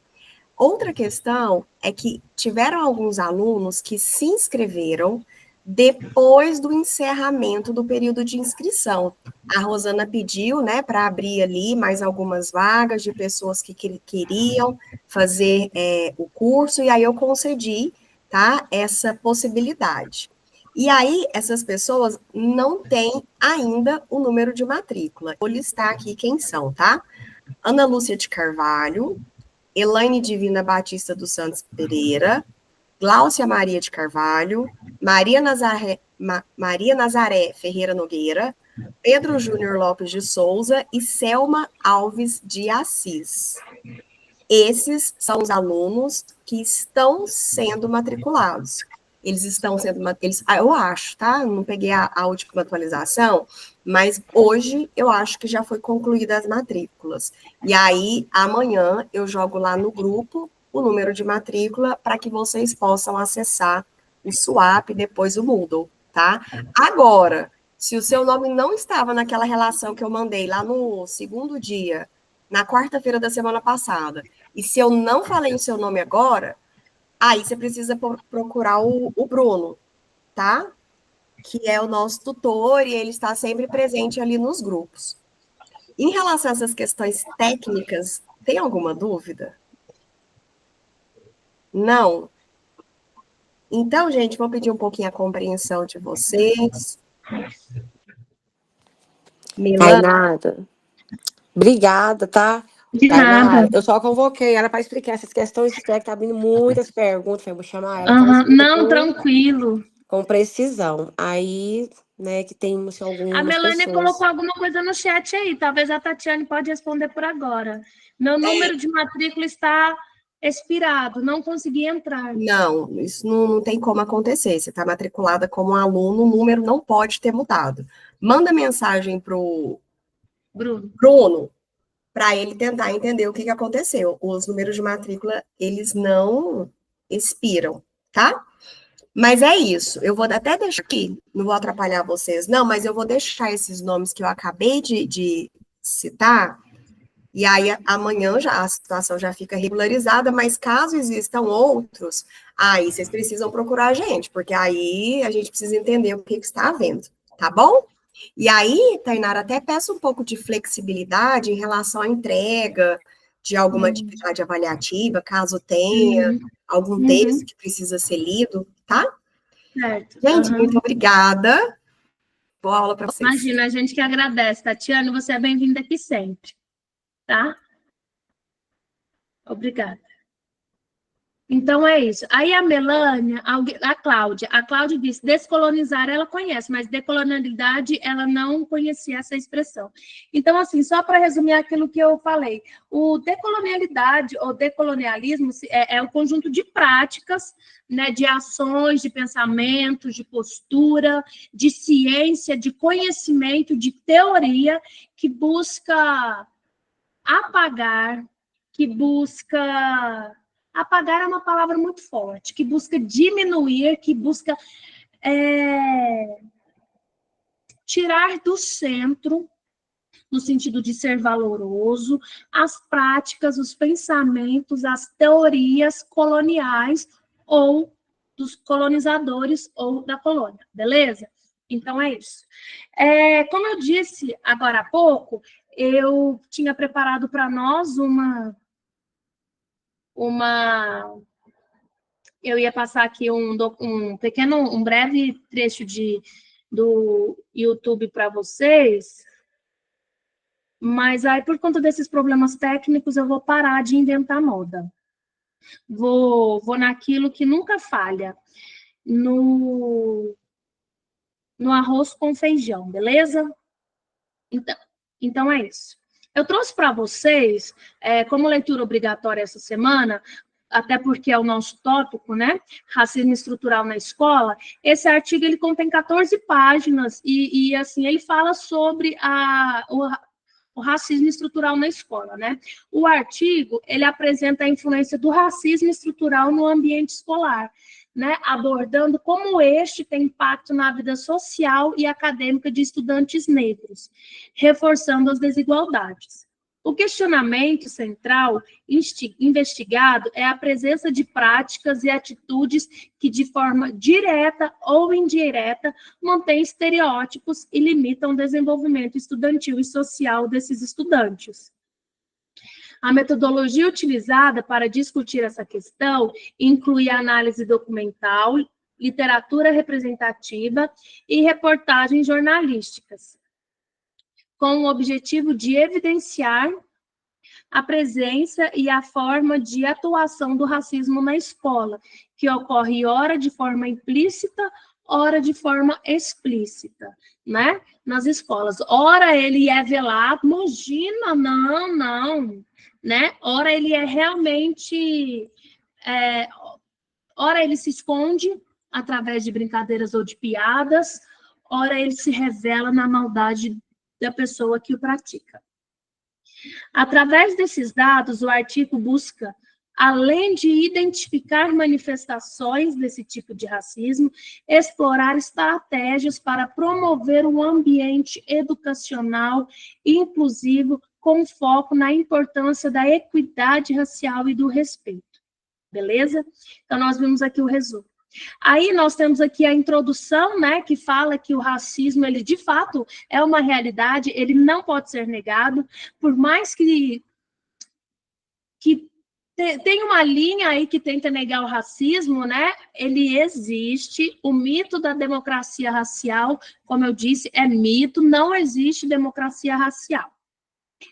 Outra questão é que tiveram alguns alunos que se inscreveram depois do encerramento do período de inscrição. A Rosana pediu, né, para abrir ali mais algumas vagas de pessoas que queriam fazer o curso, e aí eu concedi, tá, essa possibilidade. E aí, essas pessoas não têm ainda o número de matrícula. Vou listar aqui quem são, tá? Ana Lúcia de Carvalho, Elaine Divina Batista dos Santos Pereira, Gláucia Maria de Carvalho, Maria Nazaré Ferreira Nogueira, Pedro Júnior Lopes de Souza e Selma Alves de Assis. Esses são os alunos que estão sendo matriculados. Eles estão sendo, eu acho, tá? Eu não peguei a última atualização, mas hoje eu acho que já foi concluída as matrículas. E aí, amanhã, eu jogo lá no grupo o número de matrícula para que vocês possam acessar o SWAP e depois o Moodle, tá? Agora, se o seu nome não estava naquela relação que eu mandei lá no segundo dia, na quarta-feira da semana passada, e se eu não falei o seu nome agora, aí você precisa procurar o Bruno, tá? Que é o nosso tutor e ele está sempre presente ali nos grupos. Em relação a essas questões técnicas, tem alguma dúvida? Não? Então, gente, vou pedir um pouquinho a compreensão de vocês. Milana? Tainara, obrigada, tá? De Tainara, nada. eu só convoquei ela para explicar essas questões, que tá vindo muitas perguntas, eu vou chamar ela, Não, tranquilo. com precisão. Aí, né, que tem assim, A algumas Melania pessoas. colocou alguma coisa no chat aí, talvez a Tatiane pode responder por agora. Meu número de matrícula está expirado, não consegui entrar. Não, isso não tem como acontecer. Você está matriculada como aluno, o número não pode ter mudado. Manda mensagem para o Bruno, para ele tentar entender o que aconteceu. Os números de matrícula, eles não expiram, tá? Mas é isso. Eu vou até deixar aqui, não vou atrapalhar vocês, não, mas eu vou deixar esses nomes que eu acabei de citar E aí, amanhã já a situação já fica regularizada, mas caso existam outros, aí vocês precisam procurar a gente, porque aí a gente precisa entender o que está havendo, tá bom? E aí, Tainara, até peço um pouco de flexibilidade em relação à entrega de alguma atividade avaliativa, caso tenha algum texto que precisa ser lido, tá? Certo. Gente, muito obrigada. Boa aula para vocês. Imagina, a gente que agradece, Tatiana, você é bem-vinda aqui sempre, tá? Obrigada. Então, é isso. Aí a Melânia, a Cláudia disse, descolonizar ela conhece, mas decolonialidade ela não conhecia essa expressão. Então, assim, só para resumir aquilo que eu falei, o decolonialidade ou decolonialismo é o conjunto de práticas, né, de ações, de pensamentos, de postura, de ciência, de conhecimento, de teoria, que busca apagar, que busca... Apagar é uma palavra muito forte, que busca diminuir, que busca tirar do centro, no sentido de ser valoroso, as práticas, os pensamentos, as teorias coloniais ou dos colonizadores ou da colônia, beleza? Então, é isso. Como eu disse agora há pouco, eu tinha preparado para nós eu ia passar aqui um breve trecho do YouTube para vocês, mas aí, por conta desses problemas técnicos, eu vou parar de inventar moda. Vou naquilo que nunca falha, no arroz com feijão, beleza? Então é isso. Eu trouxe para vocês, como leitura obrigatória essa semana, até porque é o nosso tópico, né? Racismo estrutural na escola. Esse artigo ele contém 14 páginas e assim ele fala sobre o racismo estrutural na escola, né? O artigo ele apresenta a influência do racismo estrutural no ambiente escolar, né? Abordando como este tem impacto na vida social e acadêmica de estudantes negros, reforçando as desigualdades. O questionamento central investigado é a presença de práticas e atitudes que, de forma direta ou indireta, mantêm estereótipos e limitam o desenvolvimento estudantil e social desses estudantes. A metodologia utilizada para discutir essa questão inclui a análise documental, literatura representativa e reportagens jornalísticas, com o objetivo de evidenciar a presença e a forma de atuação do racismo na escola, que ocorre ora de forma implícita, ora de forma explícita, né? Nas escolas. Ora ele é velado, imagina, não, né? Ora ele é realmente... ora ele se esconde através de brincadeiras ou de piadas, ora ele se revela na maldade da pessoa que o pratica. Através desses dados, o artigo busca, além de identificar manifestações desse tipo de racismo, explorar estratégias para promover um ambiente educacional inclusivo com foco na importância da equidade racial e do respeito. Beleza? Então, nós vimos aqui o resumo. Aí nós temos aqui a introdução, né, que fala que o racismo, ele de fato é uma realidade, ele não pode ser negado, por mais que tem uma linha aí que tenta negar o racismo, né, ele existe, o mito da democracia racial, como eu disse, é mito, não existe democracia racial.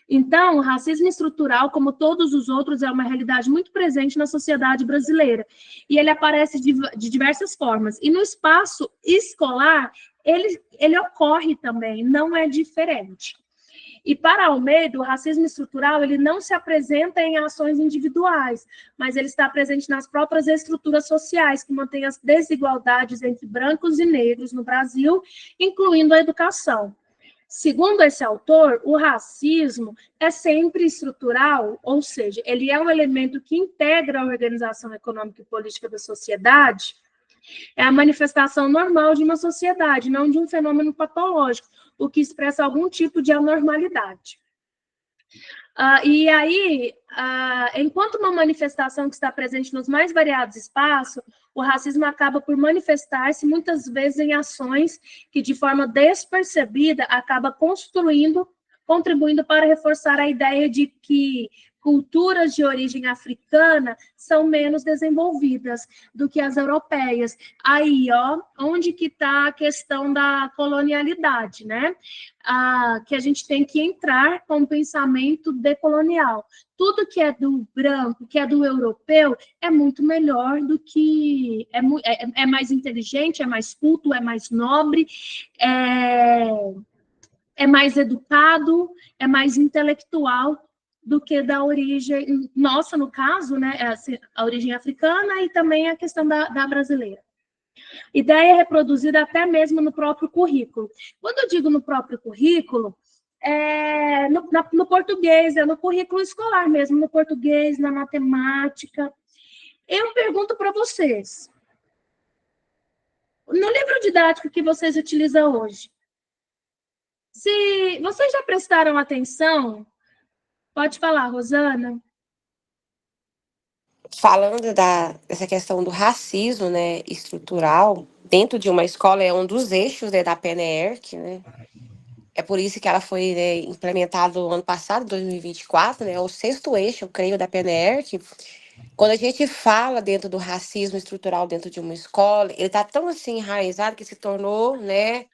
Então, o racismo estrutural, como todos os outros, é uma realidade muito presente na sociedade brasileira. E ele aparece de diversas formas. E no espaço escolar, ele ocorre também, não é diferente. E para Almeida, o racismo estrutural, ele não se apresenta em ações individuais, mas ele está presente nas próprias estruturas sociais, que mantêm as desigualdades entre brancos e negros no Brasil, incluindo a educação. Segundo esse autor, o racismo é sempre estrutural, ou seja, ele é um elemento que integra a organização econômica e política da sociedade, é a manifestação normal de uma sociedade, não de um fenômeno patológico, o que expressa algum tipo de anormalidade. E aí, enquanto uma manifestação que está presente nos mais variados espaços, o racismo acaba por manifestar-se muitas vezes em ações que, de forma despercebida, acaba contribuindo para reforçar a ideia de que culturas de origem africana são menos desenvolvidas do que as europeias. Aí, ó, onde que está a questão da colonialidade, né? Que a gente tem que entrar com o pensamento decolonial. Tudo que é do branco, que é do europeu, é muito melhor do que... É mais inteligente, é mais culto, é mais nobre, é mais educado, é mais intelectual do que da origem nossa, no caso, né, a origem africana e também a questão da brasileira. Ideia reproduzida até mesmo no próprio currículo. Quando eu digo no próprio currículo, no português, no currículo escolar mesmo, no português, na matemática. Eu pergunto para vocês, no livro didático que vocês utilizam hoje, se vocês já prestaram atenção, pode falar, Rosana. Falando dessa questão do racismo, né, estrutural, dentro de uma escola é um dos eixos, né, da PNERC, né? É por isso que ela foi, né, implementada no ano passado, 2024, né, o 6º eixo, eu creio, da PNERC. Quando a gente fala dentro do racismo estrutural dentro de uma escola, ele está tão assim enraizado que se tornou, né,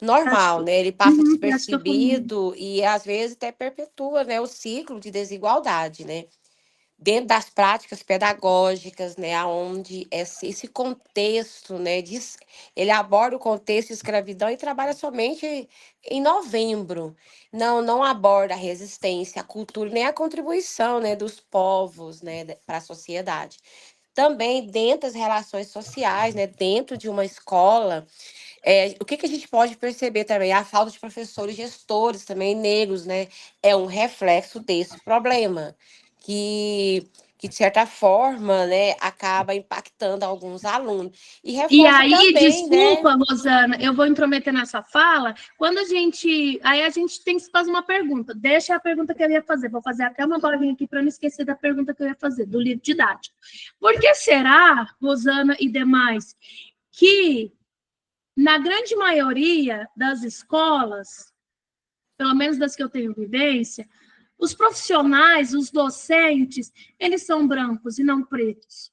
normal, né? Ele passa despercebido e às vezes até perpetua, né, o ciclo de desigualdade, né? Dentro das práticas pedagógicas, né, onde esse contexto, né, ele aborda o contexto de escravidão e trabalha somente em novembro. Não aborda a resistência, a cultura, nem a contribuição, né, dos povos, né, para a sociedade. Também dentro das relações sociais, né, dentro de uma escola, o que a gente pode perceber também? A falta de professores gestores também negros, né, é um reflexo desse problema que de certa forma, né, acaba impactando alguns alunos. E reforça aí, também, desculpa, né? Rosana, eu vou intrometer nessa fala. Quando aí a gente tem que fazer uma pergunta. Deixa a pergunta que eu ia fazer. Vou fazer até uma bolinha aqui para não esquecer da pergunta que eu ia fazer, do livro didático. Por que será, Rosana e demais, que na grande maioria das escolas, pelo menos das que eu tenho vivência, os profissionais, os docentes, eles são brancos e não pretos?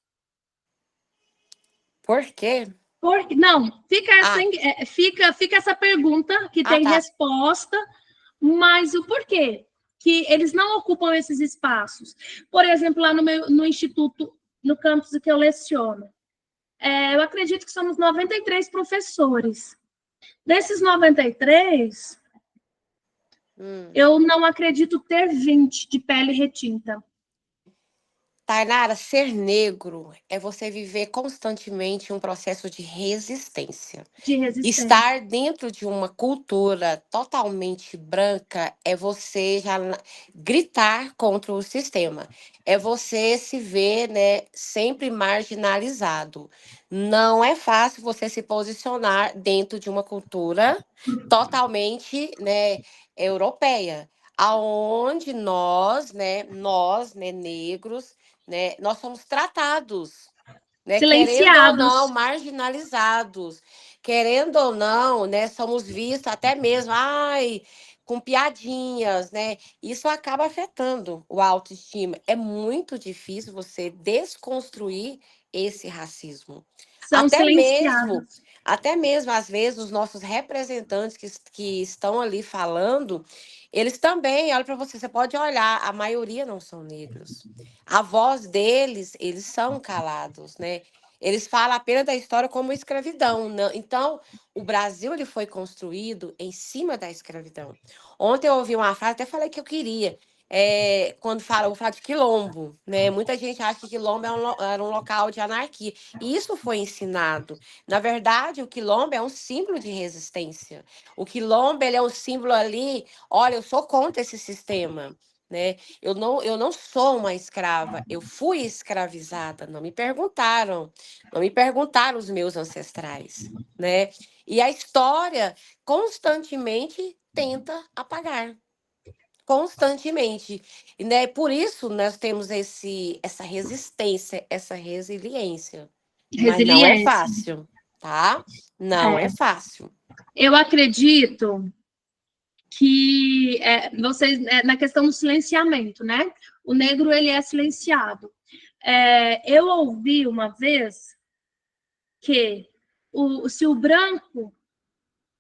Por quê? Não, fica essa pergunta que tem tá. resposta, mas o porquê que eles não ocupam esses espaços? Por exemplo, lá no instituto, no campus que eu leciono, eu acredito que somos 93 professores. Desses 93, eu não acredito ter 20 de pele retinta. Tainara, ser negro é você viver constantemente um processo de resistência. Estar dentro de uma cultura totalmente branca é você já gritar contra o sistema. É você se ver, né, sempre marginalizado. Não é fácil você se posicionar dentro de uma cultura totalmente, né, europeia, aonde nós, negros, né, nós somos tratados, né, querendo ou não, marginalizados, querendo ou não, né, somos vistos até mesmo, com piadinhas, né? Isso acaba afetando o autoestima. É muito difícil você desconstruir esse racismo. São silenciados. Até mesmo, às vezes, os nossos representantes que estão ali falando, eles também, olha para você pode olhar, a maioria não são negros. A voz deles, eles são calados, né? Eles falam apenas da história como escravidão. Então, o Brasil ele foi construído em cima da escravidão. Ontem eu ouvi uma frase, até falei que eu queria. Quando vou falar de quilombo, né? Muita gente acha que quilombo era um local de anarquia. E isso foi ensinado. Na verdade, o quilombo é um símbolo de resistência. O quilombo ele é um símbolo ali, olha, eu sou contra esse sistema. Né? Eu não sou uma escrava, eu fui escravizada, não me perguntaram os meus ancestrais, né? E a história constantemente tenta apagar. constantemente. E, né, por isso nós temos essa resistência, essa resiliência. Mas não é Resiliência. fácil, tá? Não é fácil. Eu acredito que vocês, na questão do silenciamento, né? O negro, ele é silenciado. Eu ouvi uma vez que se o branco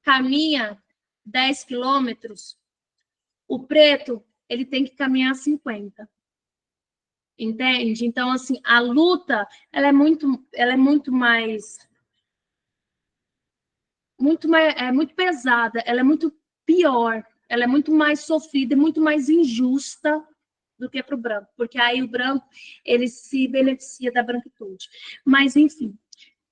caminha 10 quilômetros, o preto, ele tem que caminhar 50. Entende? Então, assim, a luta, ela é muito mais muito pesada, ela é muito pior, ela é muito mais sofrida, muito mais injusta do que para o branco, porque aí o branco, ele se beneficia da branquitude. Mas, enfim,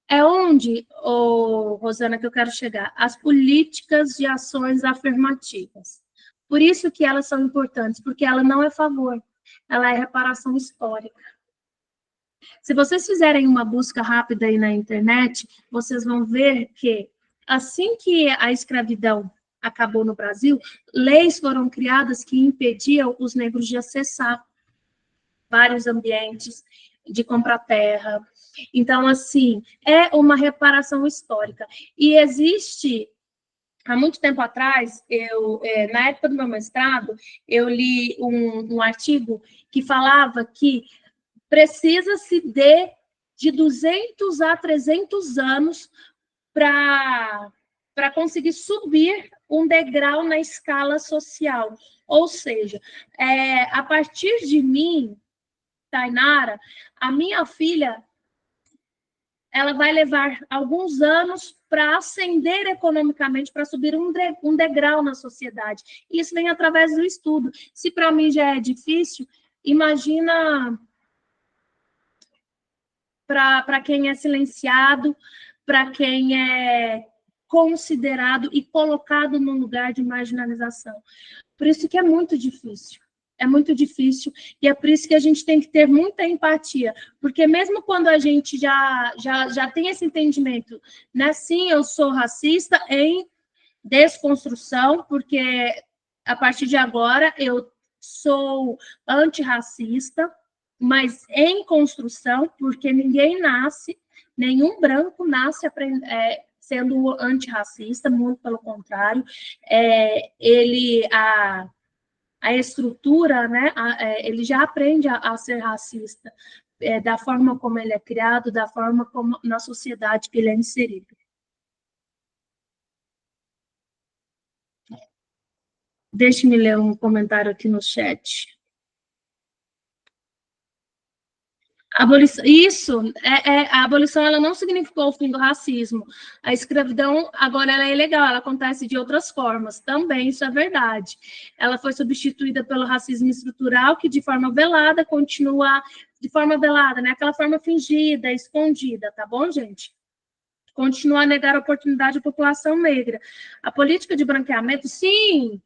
é onde, Rosana, que eu quero chegar, as políticas de ações afirmativas. Por isso que elas são importantes, porque ela não é favor, ela é reparação histórica. Se vocês fizerem uma busca rápida aí na internet, vocês vão ver que, assim que a escravidão acabou no Brasil, leis foram criadas que impediam os negros de acessar vários ambientes, de comprar terra. Então, assim, é uma reparação histórica. E existe, há muito tempo atrás, na época do meu mestrado, eu li um artigo que falava que precisa-se de 200 a 300 anos para conseguir subir um degrau na escala social. Ou seja, a partir de mim, Tainara, a minha filha, ela vai levar alguns anos para ascender economicamente, para subir um degrau na sociedade. Isso vem através do estudo. Se para mim já é difícil, imagina para quem é silenciado, para quem é considerado e colocado num lugar de marginalização. Por isso que é muito difícil. É muito difícil, e é por isso que a gente tem que ter muita empatia, porque mesmo quando a gente já tem esse entendimento, né? Sim, eu sou racista em desconstrução, porque a partir de agora eu sou antirracista, mas em construção, porque ninguém nasce, nenhum branco nasce sendo antirracista, muito pelo contrário, a estrutura, né, ele já aprende a ser racista, da forma como ele é criado, da forma como na sociedade que ele é inserido. Deixe-me ler um comentário aqui no chat. A abolição ela não significou o fim do racismo. A escravidão, agora, ela é ilegal, ela acontece de outras formas. Também, isso é verdade. Ela foi substituída pelo racismo estrutural, que de forma velada continua... De forma velada, né? Aquela forma fingida, escondida, tá bom, gente? Continua a negar a oportunidade à população negra. A política de branqueamento, sim...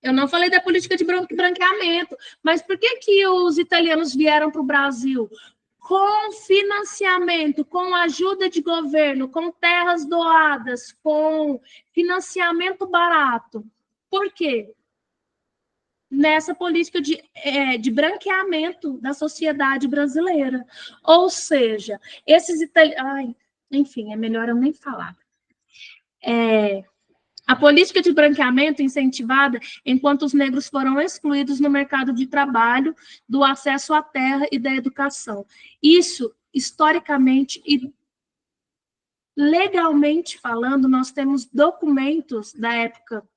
Eu não falei da política de branqueamento, mas por que os italianos vieram para o Brasil? Com financiamento, com ajuda de governo, com terras doadas, com financiamento barato. Por quê? Nessa política de branqueamento da sociedade brasileira. Ou seja, esses italianos... Enfim, é melhor eu nem falar. A política de branqueamento incentivada enquanto os negros foram excluídos no mercado de trabalho, do acesso à terra e da educação. Isso, historicamente e legalmente falando, nós temos documentos da época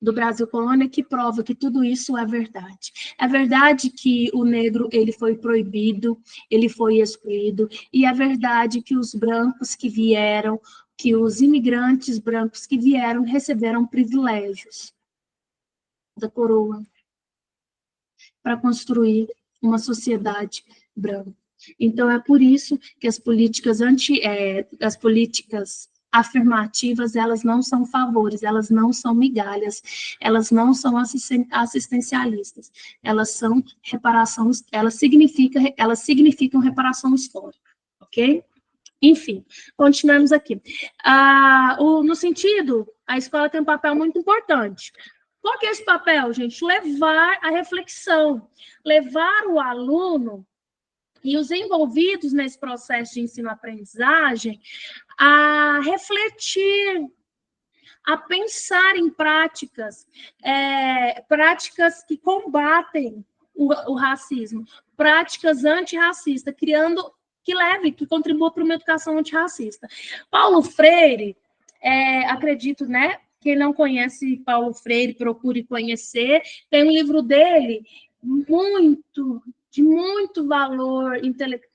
do Brasil colônia que prova que tudo isso é verdade. É verdade que o negro ele foi proibido, ele foi excluído, e é verdade que os brancos que vieram, que os imigrantes brancos que vieram receberam privilégios da coroa para construir uma sociedade branca. Então, é por isso que as políticas afirmativas, elas não são favores, elas não são migalhas, elas não são assistencialistas, elas são reparação, elas significam reparação histórica, ok? Enfim, continuamos aqui. No sentido, a escola tem um papel muito importante. Qual que é esse papel, gente? Levar a reflexão, levar o aluno e os envolvidos nesse processo de ensino-aprendizagem a refletir, a pensar em práticas, práticas que combatem o racismo, práticas antirracistas, que contribua para uma educação antirracista. Paulo Freire, acredito, né? Quem não conhece Paulo Freire, procure conhecer. Tem um livro dele de muito valor intelectual,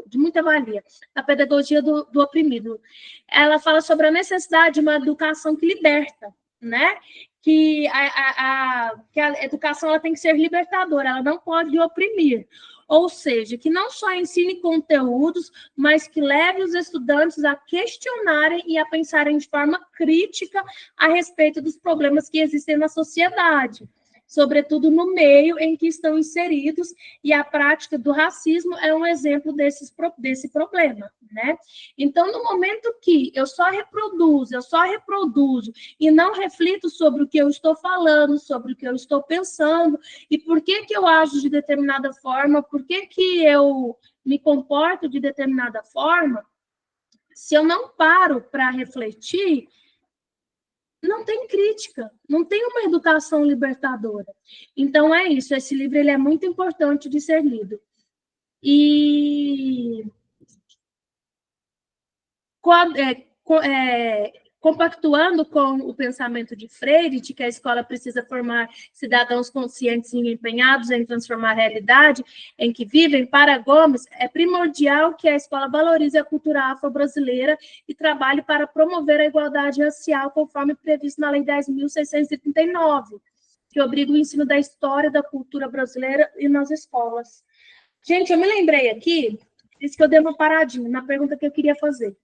de muita valia, a pedagogia do oprimido. Ela fala sobre a necessidade de uma educação que liberta, né? Que a educação ela tem que ser libertadora, ela não pode oprimir. Ou seja, que não só ensine conteúdos, mas que leve os estudantes a questionarem e a pensarem de forma crítica a respeito dos problemas que existem na sociedade, sobretudo no meio em que estão inseridos, e a prática do racismo é um exemplo desse problema, né? Então, no momento que eu só reproduzo e não reflito sobre o que eu estou falando, sobre o que eu estou pensando, e por que eu ajo de determinada forma, por que eu me comporto de determinada forma, se eu não paro para refletir, não tem crítica, não tem uma educação libertadora. Então, é isso, esse livro ele é muito importante de ser lido. E compactuando com o pensamento de Freire, de que a escola precisa formar cidadãos conscientes e empenhados em transformar a realidade em que vivem, para Gomes, é primordial que a escola valorize a cultura afro-brasileira e trabalhe para promover a igualdade racial, conforme previsto na Lei 10.639, que obriga o ensino da história da cultura brasileira e nas escolas. Gente, eu me lembrei aqui, disse que eu dei uma paradinha na pergunta que eu queria fazer.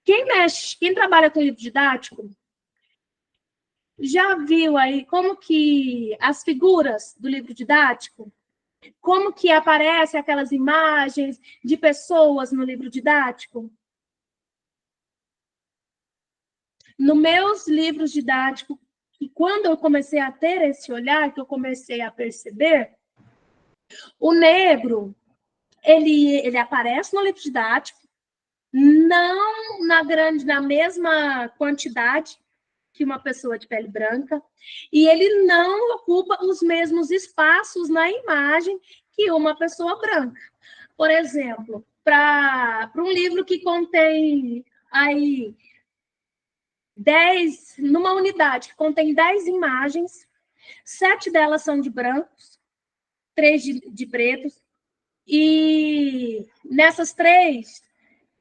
Quem trabalha com livro didático, já viu aí como que as figuras do livro didático, como que aparecem aquelas imagens de pessoas no livro didático? Nos meus livros didáticos, e quando eu comecei a ter esse olhar, que eu comecei a perceber, o negro, ele aparece no livro didático, não na mesma quantidade que uma pessoa de pele branca, e ele não ocupa os mesmos espaços na imagem que uma pessoa branca. Por exemplo, para um livro que contém aí numa unidade que contém 10 imagens, 7 delas são de brancos, 3 de pretos, e nessas 3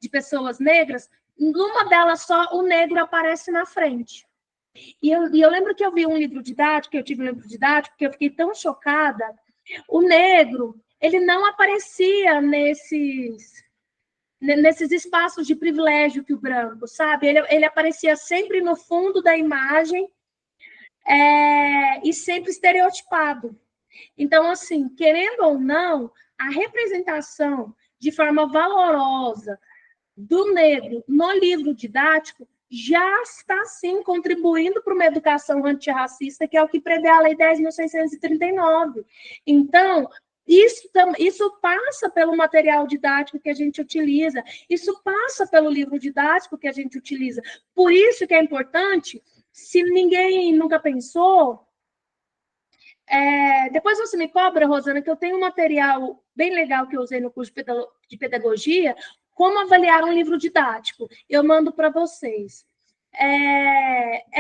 de pessoas negras, numa delas só o negro aparece na frente. E eu lembro que eu vi um livro didático, eu tive um livro didático, que eu fiquei tão chocada. O negro, ele não aparecia nesses espaços de privilégio que o branco, sabe? Ele aparecia sempre no fundo da imagem e sempre estereotipado. Então, assim, querendo ou não, a representação de forma valorosa do negro no livro didático já está, sim, contribuindo para uma educação antirracista, que é o que prevê a Lei 10.639. Então, isso passa pelo material didático que a gente utiliza, isso passa pelo livro didático que a gente utiliza. Por isso que é importante, se ninguém nunca pensou, depois você me cobra, Rosana, que eu tenho um material bem legal que eu usei no curso de pedagogia, como avaliar um livro didático. Eu mando para vocês.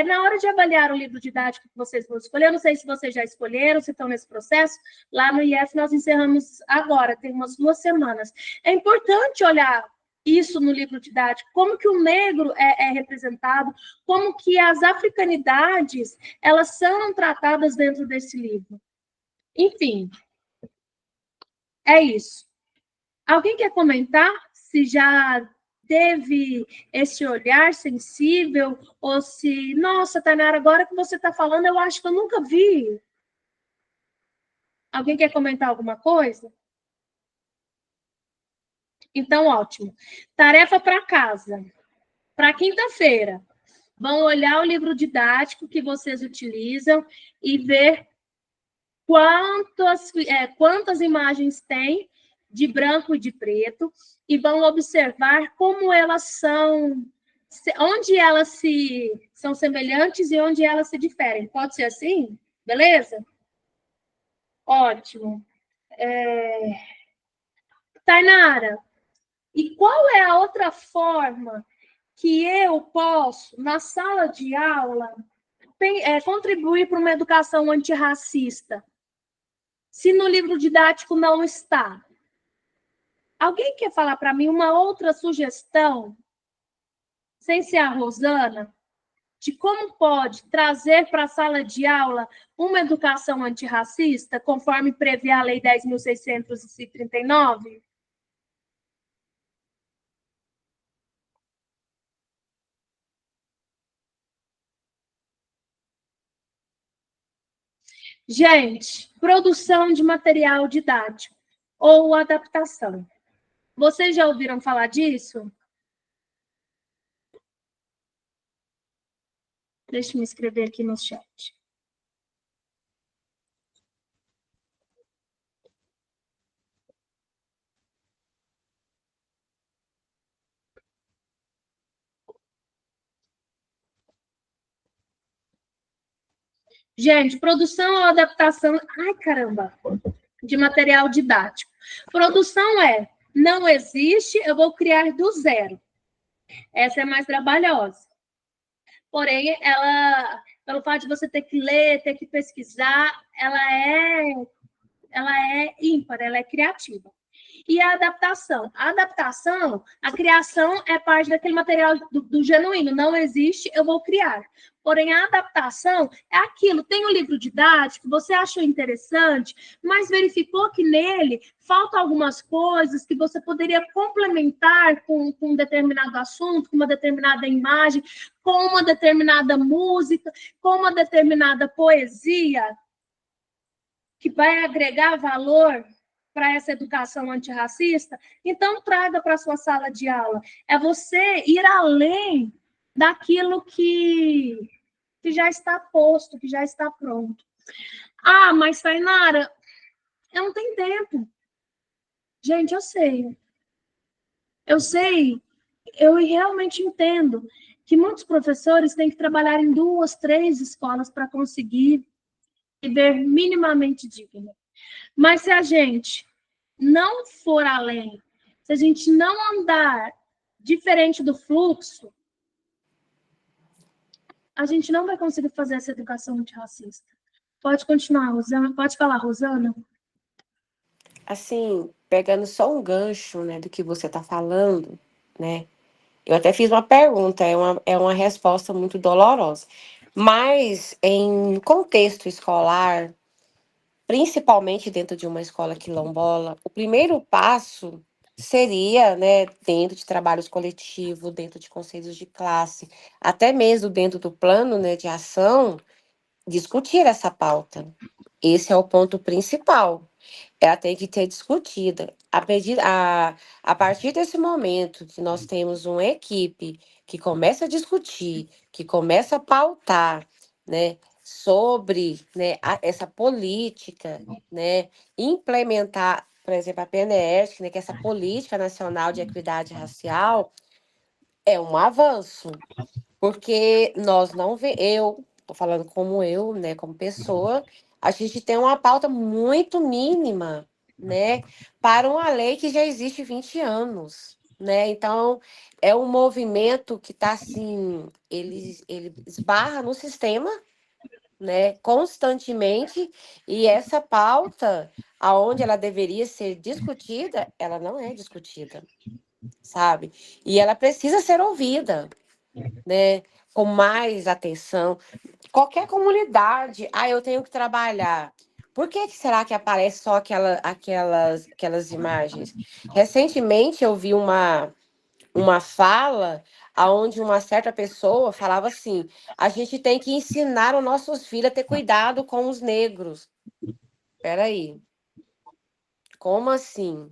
Na hora de avaliar o livro didático que vocês vão escolher, eu não sei se vocês já escolheram, se estão nesse processo, lá no IF nós encerramos agora, tem umas 2 semanas. É importante olhar isso no livro didático, como que o negro é representado, como que as africanidades, elas são tratadas dentro desse livro. Enfim, é isso. Alguém quer comentar se já teve esse olhar sensível, ou se, nossa, Tainara, agora que você está falando, eu acho que eu nunca vi. Alguém quer comentar alguma coisa? Então, ótimo. Tarefa para casa. Para quinta-feira. vão olhar o livro didático que vocês utilizam e ver quantas imagens tem de branco e de preto, e vão observar como elas são, onde elas são semelhantes e onde elas se diferem. Pode ser assim? Beleza? Ótimo. Tainara, e qual é a outra forma que eu posso, na sala de aula, contribuir para uma educação antirracista, se no livro didático não está? Alguém quer falar para mim uma outra sugestão, sem ser a Rosana, de como pode trazer para a sala de aula uma educação antirracista, conforme prevê a Lei 10.639? Gente, produção de material didático ou adaptação. Vocês já ouviram falar disso? Deixa eu me escrever aqui no chat. Gente, produção ou adaptação... Ai, caramba! De material didático. Produção não existe, eu vou criar do zero. Essa é mais trabalhosa. Porém, ela, pelo fato de você ter que ler, ter que pesquisar, ela é ímpar, ela é criativa. E a adaptação? A criação é parte daquele material do genuíno. Não existe, eu vou criar. Porém, a adaptação é aquilo. Tem um livro didático, você achou interessante, mas verificou que nele faltam algumas coisas que você poderia complementar com um determinado assunto, com uma determinada imagem, com uma determinada música, com uma determinada poesia, que vai agregar valor para essa educação antirracista, então traga para a sua sala de aula. É você ir além daquilo que já está posto, que já está pronto. Ah, mas, Tainara, eu não tenho tempo. Gente, eu sei. Eu realmente entendo que muitos professores têm que trabalhar em 2, 3 escolas para conseguir viver minimamente digno. Mas se a gente não for além, se a gente não andar diferente do fluxo, a gente não vai conseguir fazer essa educação antirracista. Pode continuar, Rosana. Pode falar, Rosana. Assim, pegando só um gancho, né, do que você está falando, né? Eu até fiz uma pergunta, é uma resposta muito dolorosa. Mas em contexto escolar, principalmente dentro de uma escola quilombola, o primeiro passo seria, né, dentro de trabalhos coletivos, dentro de conselhos de classe, até mesmo dentro do plano, né, de ação, discutir essa pauta. Esse é o ponto principal. Ela tem que ser discutida. A partir desse momento que nós temos uma equipe que começa a discutir, que começa a pautar, né, sobre, né, essa política, né, implementar, por exemplo, a PNER, né, que é essa Política Nacional de Equidade Racial, é um avanço, porque nós não eu, tô falando como eu, né, como pessoa, a gente tem uma pauta muito mínima, né, para uma lei que já existe 20 anos, né? Então, é um movimento que está assim, ele esbarra no sistema, né, constantemente, e essa pauta, aonde ela deveria ser discutida, ela não é discutida, sabe? E ela precisa ser ouvida, né, com mais atenção. Qualquer comunidade, eu tenho que trabalhar. Por que será que aparece só aquelas imagens? Recentemente eu vi uma fala onde uma certa pessoa falava assim: a gente tem que ensinar os nossos filhos a ter cuidado com os negros. Espera aí. Como assim?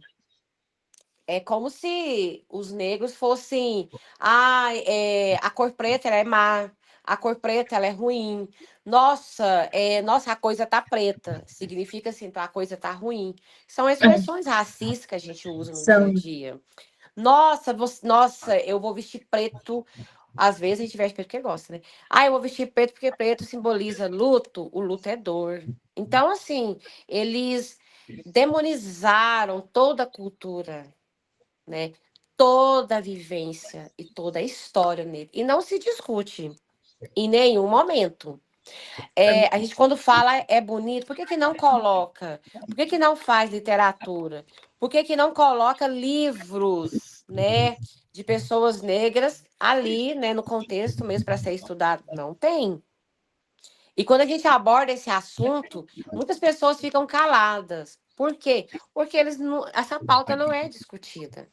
É como se os negros fossem, a cor preta ela é má, a cor preta ela é ruim. Nossa, a coisa tá preta. Significa assim, então a coisa tá ruim. São expressões racistas que a gente usa no dia a São. dia. Nossa, eu vou vestir preto. Às vezes a gente veste preto porque gosta, né? Eu vou vestir preto porque preto simboliza luto. O luto é dor. Então, assim, eles demonizaram toda a cultura, né? Toda a vivência e toda a história nele. E não se discute em nenhum momento. A gente, quando fala é bonito, por que que não coloca? Por que que não faz literatura? Por que que não coloca livros, né, de pessoas negras ali, né, no contexto mesmo para ser estudado? Não tem. E quando a gente aborda esse assunto, muitas pessoas ficam caladas. Por quê? Porque essa pauta não é discutida.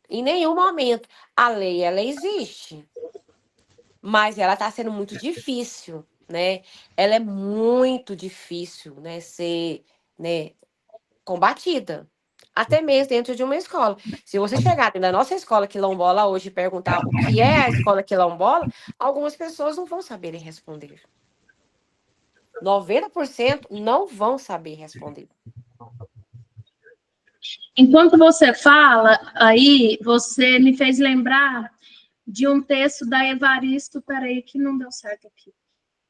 Em nenhum momento. A lei, ela existe, mas ela está sendo muito difícil, né? Ela é muito difícil, né, ser, né, combatida. Até mesmo dentro de uma escola. Se você chegar dentro da nossa escola quilombola hoje e perguntar o que é a escola quilombola, algumas pessoas não vão saberem responder. 90% não vão saber responder. Enquanto você fala, aí você me fez lembrar de um texto da Evaristo, peraí que não deu certo aqui.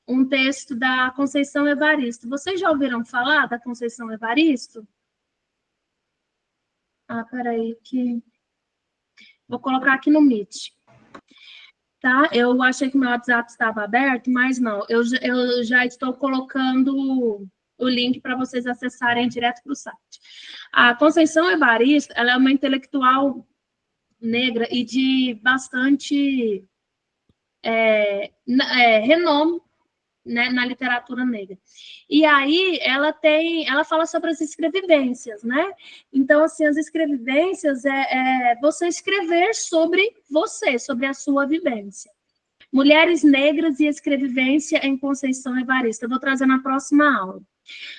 Um texto da Conceição Evaristo. Vocês já ouviram falar da Conceição Evaristo? Peraí que... Vou colocar aqui no Meet. Tá? Eu achei que meu WhatsApp estava aberto, mas não. Eu já estou colocando o link para vocês acessarem direto para o site. A Conceição Evaristo, ela é uma intelectual negra e de bastante renome, né, na literatura negra. E aí ela fala sobre as escrevivências, né? Então, assim, as escrevivências é você escrever sobre você, sobre a sua vivência. Mulheres Negras e Escrevivência em Conceição Evaristo. Eu vou trazer na próxima aula.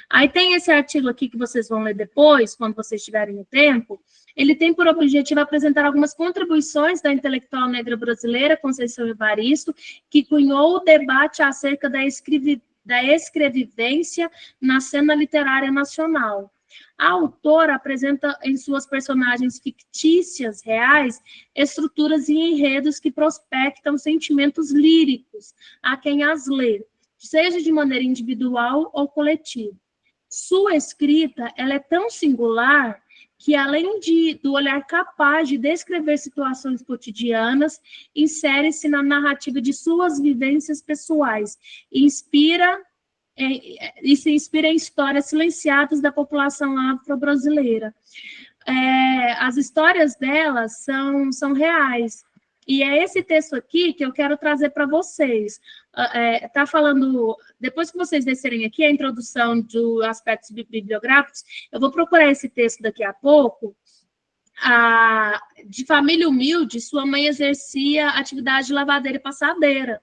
Aí tem esse artigo aqui que vocês vão ler depois, quando vocês tiverem o tempo. Ele tem por objetivo apresentar algumas contribuições da intelectual negra brasileira, Conceição Evaristo, que cunhou o debate acerca da escrevivência na cena literária nacional. A autora apresenta em suas personagens fictícias, reais, estruturas e enredos que prospectam sentimentos líricos a quem as lê, seja de maneira individual ou coletiva. Sua escrita ela é tão singular que, além do olhar capaz de descrever situações cotidianas, insere-se na narrativa de suas vivências pessoais e se inspira em histórias silenciadas da população afro-brasileira. As histórias delas são reais. E é esse texto aqui que eu quero trazer para vocês. Está falando, depois que vocês descerem aqui, a introdução dos aspectos bibliográficos, eu vou procurar esse texto daqui a pouco. De família humilde, sua mãe exercia atividade de lavadeira e passadeira.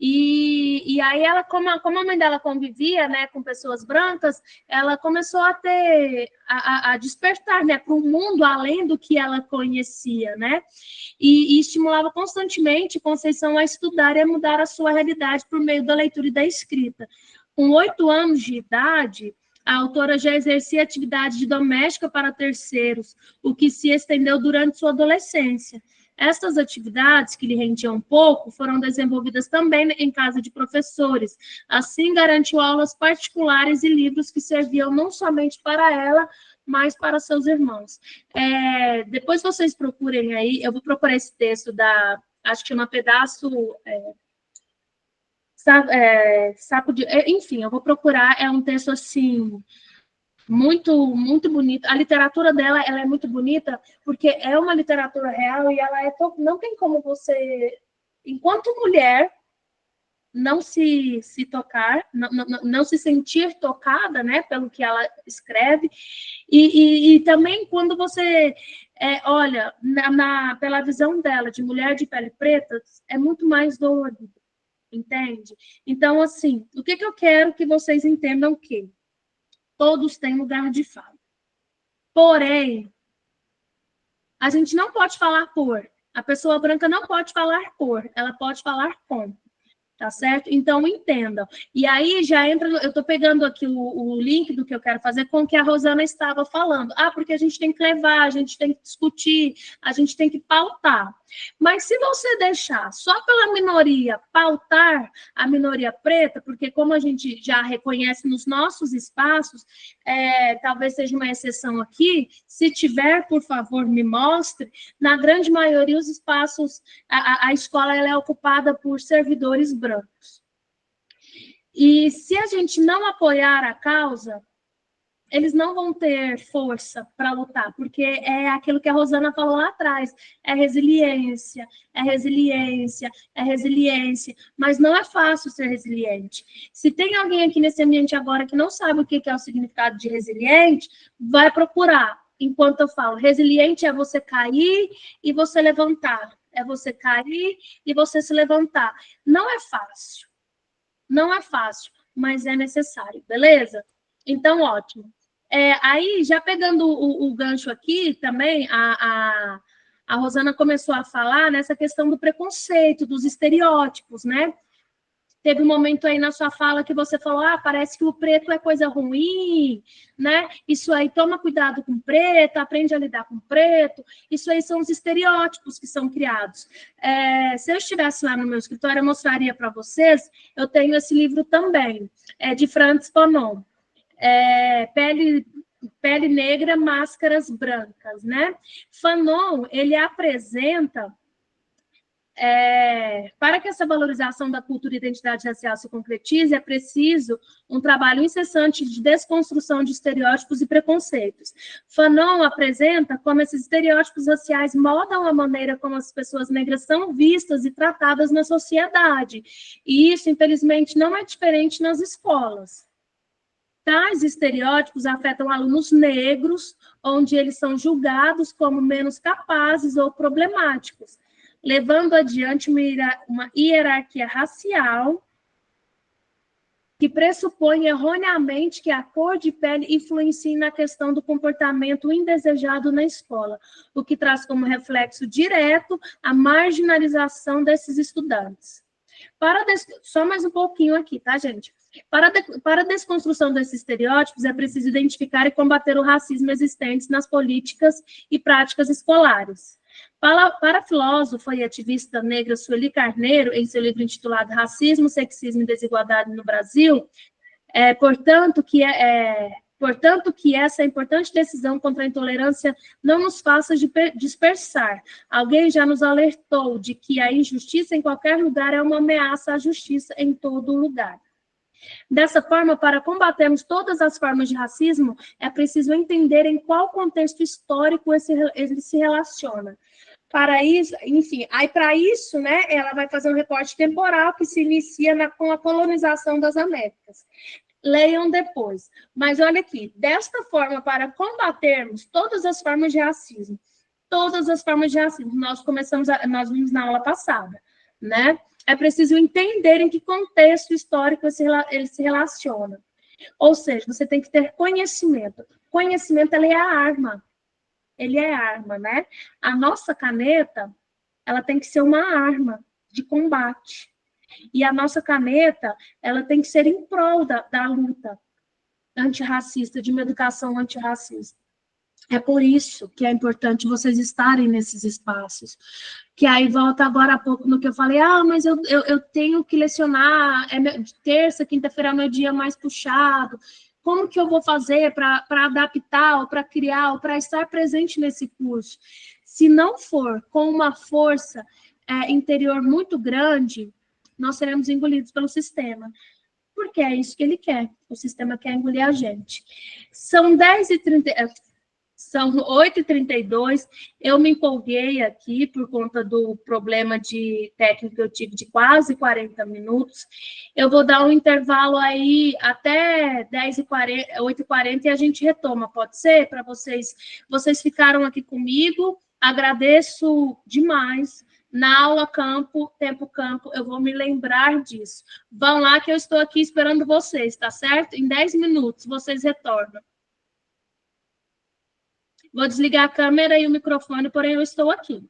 E aí ela, como a mãe dela convivia, né, com pessoas brancas, ela começou a despertar, né, para um mundo além do que ela conhecia, né, e estimulava constantemente Conceição a estudar e a mudar a sua realidade por meio da leitura e da escrita. Com 8 anos de idade, a autora já exercia atividade de doméstica para terceiros, o que se estendeu durante sua adolescência. Estas atividades, que lhe rendiam pouco, foram desenvolvidas também em casa de professores. Assim, garantiu aulas particulares e livros que serviam não somente para ela, mas para seus irmãos. Depois vocês procurem aí, eu vou procurar esse texto acho que chama Pedaço... saco de... Enfim, eu vou procurar, é um texto assim... muito, muito bonita. A literatura dela, ela é muito bonita, porque é uma literatura real e ela não tem como você, enquanto mulher, não se tocar, não se sentir tocada, né, pelo que ela escreve, e também quando você olha pela visão dela de mulher de pele preta, é muito mais dolorido, entende? Então, assim, o que eu quero que vocês entendam que todos têm lugar de fala. Porém, A gente não pode falar por. A pessoa branca não pode falar por, ela pode falar com. Tá certo? Então, entendam. E aí já entra, eu estou pegando aqui o link do que eu quero fazer com o que a Rosana estava falando. Porque a gente tem que levar, a gente tem que discutir, a gente tem que pautar. Mas se você deixar só pela minoria pautar a minoria preta, porque como a gente já reconhece nos nossos espaços, talvez seja uma exceção aqui, se tiver, por favor, me mostre, na grande maioria os espaços, a escola ela é ocupada por servidores brancos. E se a gente não apoiar a causa, eles não vão ter força para lutar, porque é aquilo que a Rosana falou lá atrás, é resiliência, é resiliência, é resiliência, mas não é fácil ser resiliente. Se tem alguém aqui nesse ambiente agora que não sabe o que é o significado de resiliente, vai procurar. Enquanto eu falo, resiliente é você cair e você levantar, é você cair e você se levantar. Não é fácil, não é fácil, mas é necessário, beleza? Então, ótimo. Aí, já pegando o gancho aqui também, a Rosana começou a falar nessa questão do preconceito, dos estereótipos, né? Teve um momento aí na sua fala que você falou, parece que o preto é coisa ruim, né? Isso aí, toma cuidado com o preto, aprende a lidar com o preto. Isso aí são os estereótipos que são criados. Se eu estivesse lá no meu escritório, eu mostraria para vocês, eu tenho esse livro também, de Frantz Fanon. Pele negra, máscaras brancas, né? Fanon, ele apresenta, para que essa valorização da cultura e identidade racial se concretize, é preciso um trabalho incessante de desconstrução de estereótipos e preconceitos. Fanon apresenta como esses estereótipos raciais moldam a maneira como as pessoas negras são vistas e tratadas na sociedade. E isso, infelizmente, não é diferente nas escolas. Tais estereótipos afetam alunos negros, onde eles são julgados como menos capazes ou problemáticos, levando adiante uma hierarquia racial que pressupõe erroneamente que a cor de pele influencia na questão do comportamento indesejado na escola, o que traz como reflexo direto a marginalização desses estudantes. Só mais um pouquinho aqui, tá, gente? Para a desconstrução desses estereótipos, é preciso identificar e combater o racismo existente nas políticas e práticas escolares. Para a filósofa e ativista negra Sueli Carneiro, em seu livro intitulado Racismo, Sexismo e Desigualdade no Brasil, portanto, que essa importante decisão contra a intolerância não nos faça dispersar. Alguém já nos alertou de que a injustiça em qualquer lugar é uma ameaça à justiça em todo lugar. Dessa forma, para combatermos todas as formas de racismo, é preciso entender em qual contexto histórico ele se relaciona. Para isso, enfim, aí para isso, né, ela vai fazer um recorte temporal que se inicia com a colonização das Américas. Leiam depois. Mas olha aqui, desta forma, para combatermos todas as formas de racismo, nós vimos na aula passada, né? É preciso entender em que contexto histórico ele se relaciona. Ou seja, você tem que ter conhecimento. Conhecimento, ele é a arma. Ele é arma, né? A nossa caneta, ela tem que ser uma arma de combate. E a nossa caneta, ela tem que ser em prol da luta antirracista, de uma educação antirracista. É por isso que é importante vocês estarem nesses espaços. Que aí volta agora há pouco no que eu falei, mas eu tenho que lecionar, terça, quinta-feira é meu dia mais puxado. Como que eu vou fazer para adaptar, ou para criar, ou para estar presente nesse curso? Se não for com uma força interior muito grande, nós seremos engolidos pelo sistema. Porque é isso que ele quer. O sistema quer engolir a gente. São 8h32, eu me empolguei aqui por conta do problema de técnico que eu tive de quase 40 minutos. Eu vou dar um intervalo aí até 8h40 e a gente retoma, pode ser? Para vocês. Vocês ficaram aqui comigo, agradeço demais. Na aula tempo campo, eu vou me lembrar disso. Vão lá que eu estou aqui esperando vocês, tá certo? Em 10 minutos vocês retornam. Vou desligar a câmera e o microfone, porém eu estou aqui.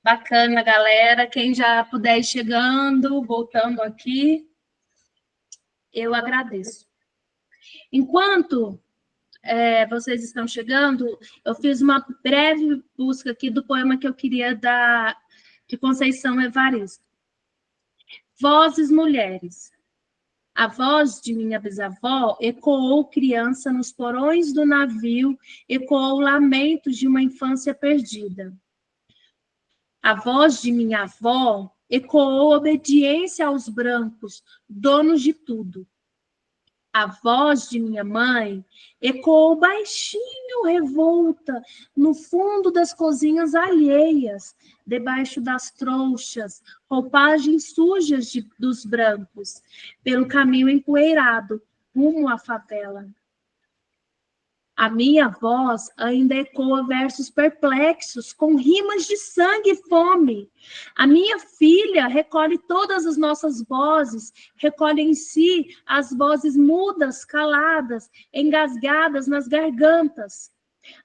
Bacana, galera. Quem já puder ir chegando, voltando aqui, eu agradeço. Enquanto vocês estão chegando, eu fiz uma breve busca aqui do poema que eu queria dar de Conceição Evaristo. Vozes mulheres. A voz de minha bisavó ecoou criança nos porões do navio, ecoou lamentos de uma infância perdida. A voz de minha avó ecoou obediência aos brancos, donos de tudo. A voz de minha mãe ecoou baixinho, revolta, no fundo das cozinhas alheias, debaixo das trouxas, roupagens sujas dos brancos, pelo caminho empoeirado, rumo à favela. A minha voz ainda ecoa versos perplexos, com rimas de sangue e fome. A minha filha recolhe todas as nossas vozes, recolhe em si as vozes mudas, caladas, engasgadas nas gargantas.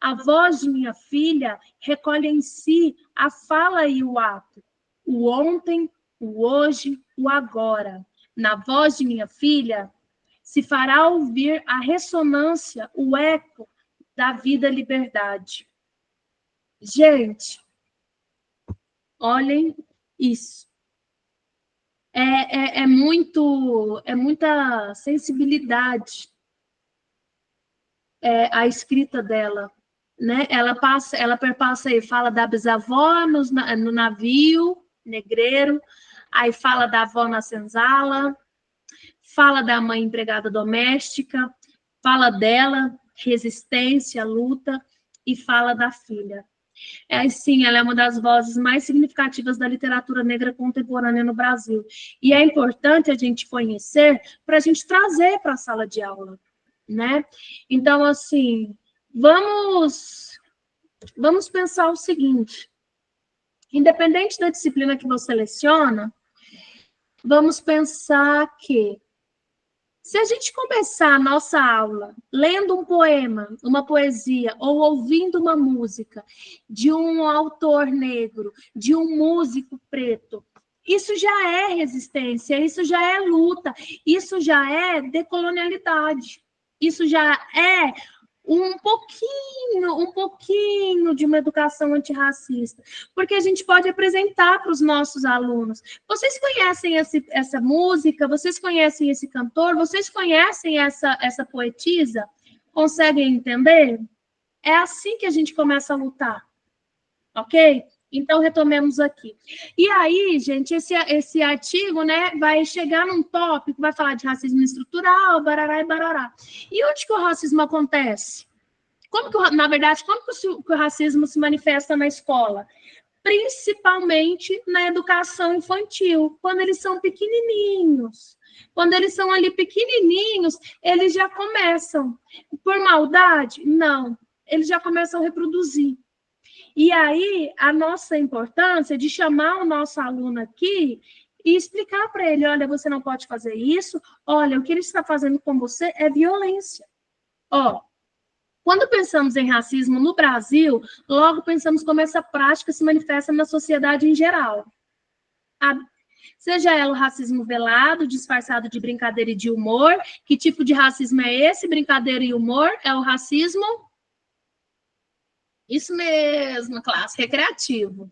A voz de minha filha recolhe em si a fala e o ato, o ontem, o hoje, o agora. Na voz de minha filha se fará ouvir a ressonância, o eco da vida liberdade. Gente, olhem isso. É muita sensibilidade a escrita dela, né? Ela perpassa aí, fala da bisavó no navio negreiro, aí fala da avó na senzala, fala da mãe empregada doméstica, fala dela, resistência, luta, e fala da filha. Sim, ela é uma das vozes mais significativas da literatura negra contemporânea no Brasil. E é importante a gente conhecer para a gente trazer para a sala de aula, né? Então, assim, vamos pensar o seguinte: independente da disciplina que você seleciona, vamos pensar que se a gente começar a nossa aula lendo um poema, uma poesia, ou ouvindo uma música de um autor negro, de um músico preto, isso já é resistência, isso já é luta, isso já é decolonialidade, isso já é um pouquinho de uma educação antirracista, porque a gente pode apresentar para os nossos alunos. Vocês conhecem essa música? Vocês conhecem esse cantor? Vocês conhecem essa poetisa? Conseguem entender? É assim que a gente começa a lutar, ok? Então, retomemos aqui. E aí, gente, esse artigo, né, vai chegar num tópico, vai falar de racismo estrutural, barará e barará. E onde que o racismo acontece? Como que o racismo se manifesta na escola? Principalmente na educação infantil, quando eles são pequenininhos. Quando eles são ali pequenininhos, eles já começam. Por maldade? Não. Eles já começam a reproduzir. E aí, a nossa importância de chamar o nosso aluno aqui e explicar para ele, olha, você não pode fazer isso, olha, o que ele está fazendo com você é violência. Quando pensamos em racismo no Brasil, logo pensamos como essa prática se manifesta na sociedade em geral. Seja ela o racismo velado, disfarçado de brincadeira e de humor. Que tipo de racismo é esse? Brincadeira e humor? É o racismo... Isso mesmo, classe recreativo,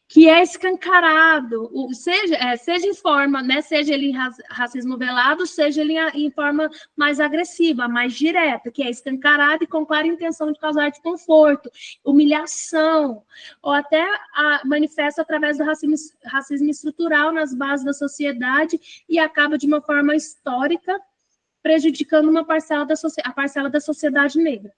que é escancarado, seja em forma, né, seja ele em racismo velado, seja ele em forma mais agressiva, mais direta, que é escancarado e com clara intenção de causar desconforto, humilhação, ou até manifesta através do racismo estrutural nas bases da sociedade e acaba de uma forma histórica prejudicando a parcela da sociedade negra.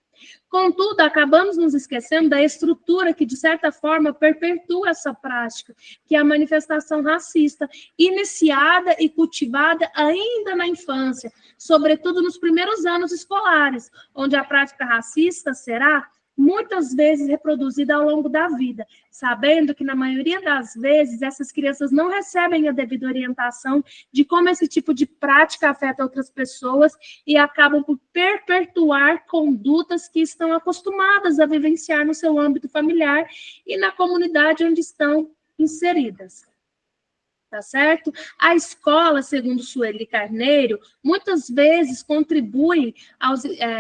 Contudo, acabamos nos esquecendo da estrutura que, de certa forma, perpetua essa prática, que é a manifestação racista, iniciada e cultivada ainda na infância, sobretudo nos primeiros anos escolares, onde a prática racista será muitas vezes reproduzida ao longo da vida, sabendo que, na maioria das vezes, essas crianças não recebem a devida orientação de como esse tipo de prática afeta outras pessoas e acabam por perpetuar condutas que estão acostumadas a vivenciar no seu âmbito familiar e na comunidade onde estão inseridas. Tá certo? A escola, segundo Sueli Carneiro, muitas vezes